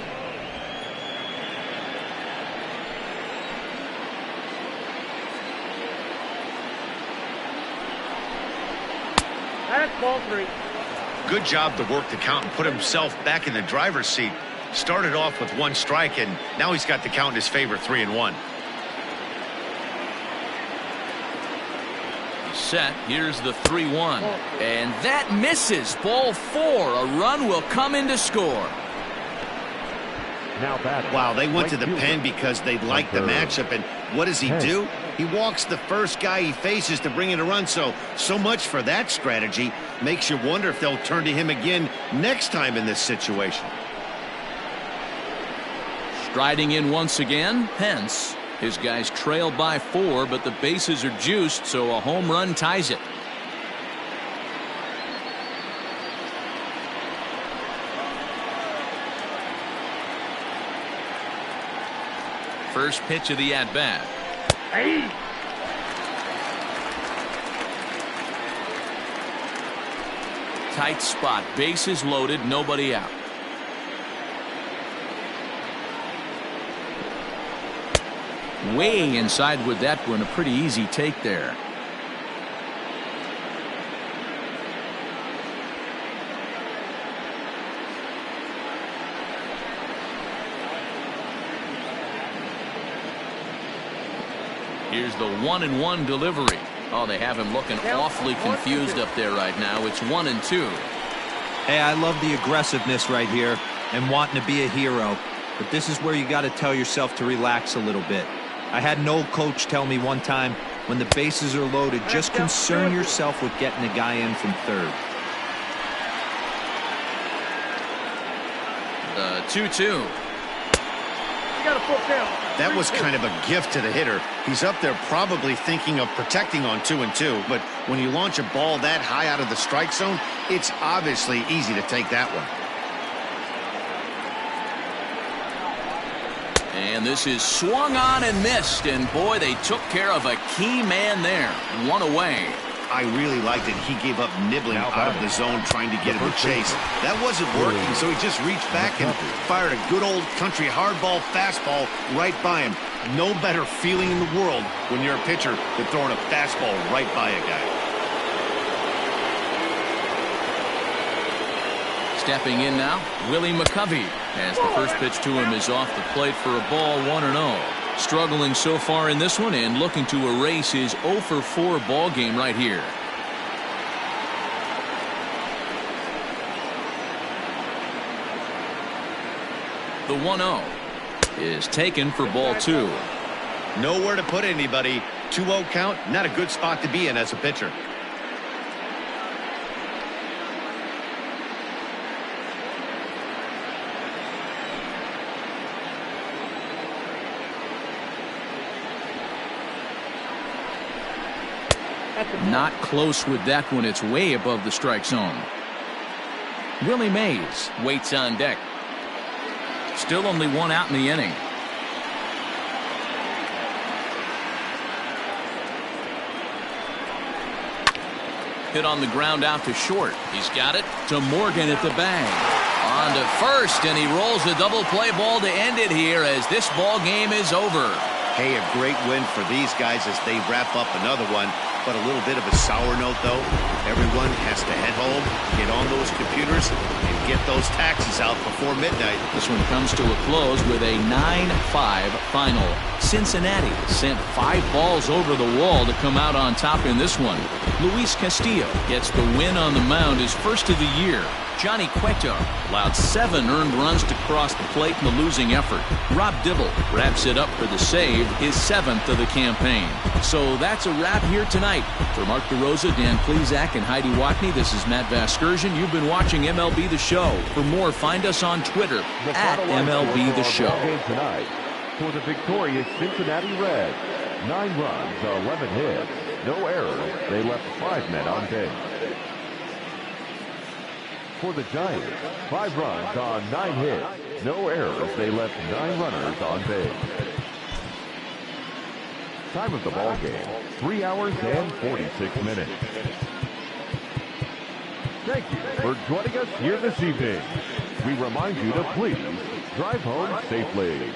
That's ball 3. Good job to work the count and put himself back in the driver's seat. Started off with 1 strike, and now he's got the count in his favor, 3-1. Set. Here's the 3-1. And that misses. Ball 4. A run will come in to score. Now batting. Wow, they went to the Right pen because they liked the matchup, and what does he do? He walks the first guy he faces to bring in a run, so much for that strategy. Makes you wonder if they'll turn to him again next time in this situation. Striding in once again, Pence. His guys trail by 4, but the bases are juiced, so a home run ties it. First pitch of the at-bat. Hey. Tight spot, bases loaded, nobody out. Way inside with that one, a pretty easy take there. Here's the 1-1 delivery. Oh, they have him looking awfully confused up there right now. It's 1-2. Hey, I love the aggressiveness right here and wanting to be a hero. But this is where you got to tell yourself to relax a little bit. I had an old coach tell me one time, when the bases are loaded, just concern yourself with getting a guy in from third. The 2-2. Got a full count. That was kind of a gift to the hitter. He's up there probably thinking of protecting on 2-2, but when you launch a ball that high out of the strike zone, it's obviously easy to take that one. And this is swung on and missed, and boy, they took care of a key man there. 1 away. I really liked it. He gave up nibbling out of the zone trying to get him to chase. That wasn't working, so he just reached back and fired a good old country hardball fastball right by him. No better feeling in the world when you're a pitcher than throwing a fastball right by a guy. Stepping in now, Willie McCovey, as the first pitch to him is off the plate for a ball, 1-0. Struggling so far in this one and looking to erase his 0-for-4 ball game right here. The 1-0 is taken for ball 2. Nowhere to put anybody. 2-0 count, not a good spot to be in as a pitcher. Not close with that one. It's way above the strike zone. Willie Mays waits on deck. Still only one out in the inning. Hit on the ground out to short. He's got it to Morgan at the bag. On to first, and he rolls a double play ball to end it here as this ball game is over. Hey, a great win for these guys as they wrap up another one. But a little bit of a sour note, though. Everyone has to head home, get on those computers, and get those taxes out before midnight. This one comes to a close with a 9-5 final. Cincinnati sent 5 balls over the wall to come out on top in this one. Luis Castillo gets the win on the mound, his first of the year. Johnny Cueto allowed 7 earned runs to cross the plate in the losing effort. Rob Dibble wraps it up for the save, his 7th of the campaign. So that's a wrap here tonight. For Mark DeRosa, Dan Plesac, and Heidi Watney, this is Matt Vasgersian. You've been watching MLB The Show. For more, find us on Twitter at MLB The Show. Tonight for the victorious Cincinnati Reds. 9 runs, 11 hits, no errors. They left 5 men on base. For the Giants, 5 runs on 9 hits, no errors. They left 9 runners on base. Time of the ball game, 3 hours and 46 minutes. Thank you for joining us here this evening. We remind you to please drive home safely.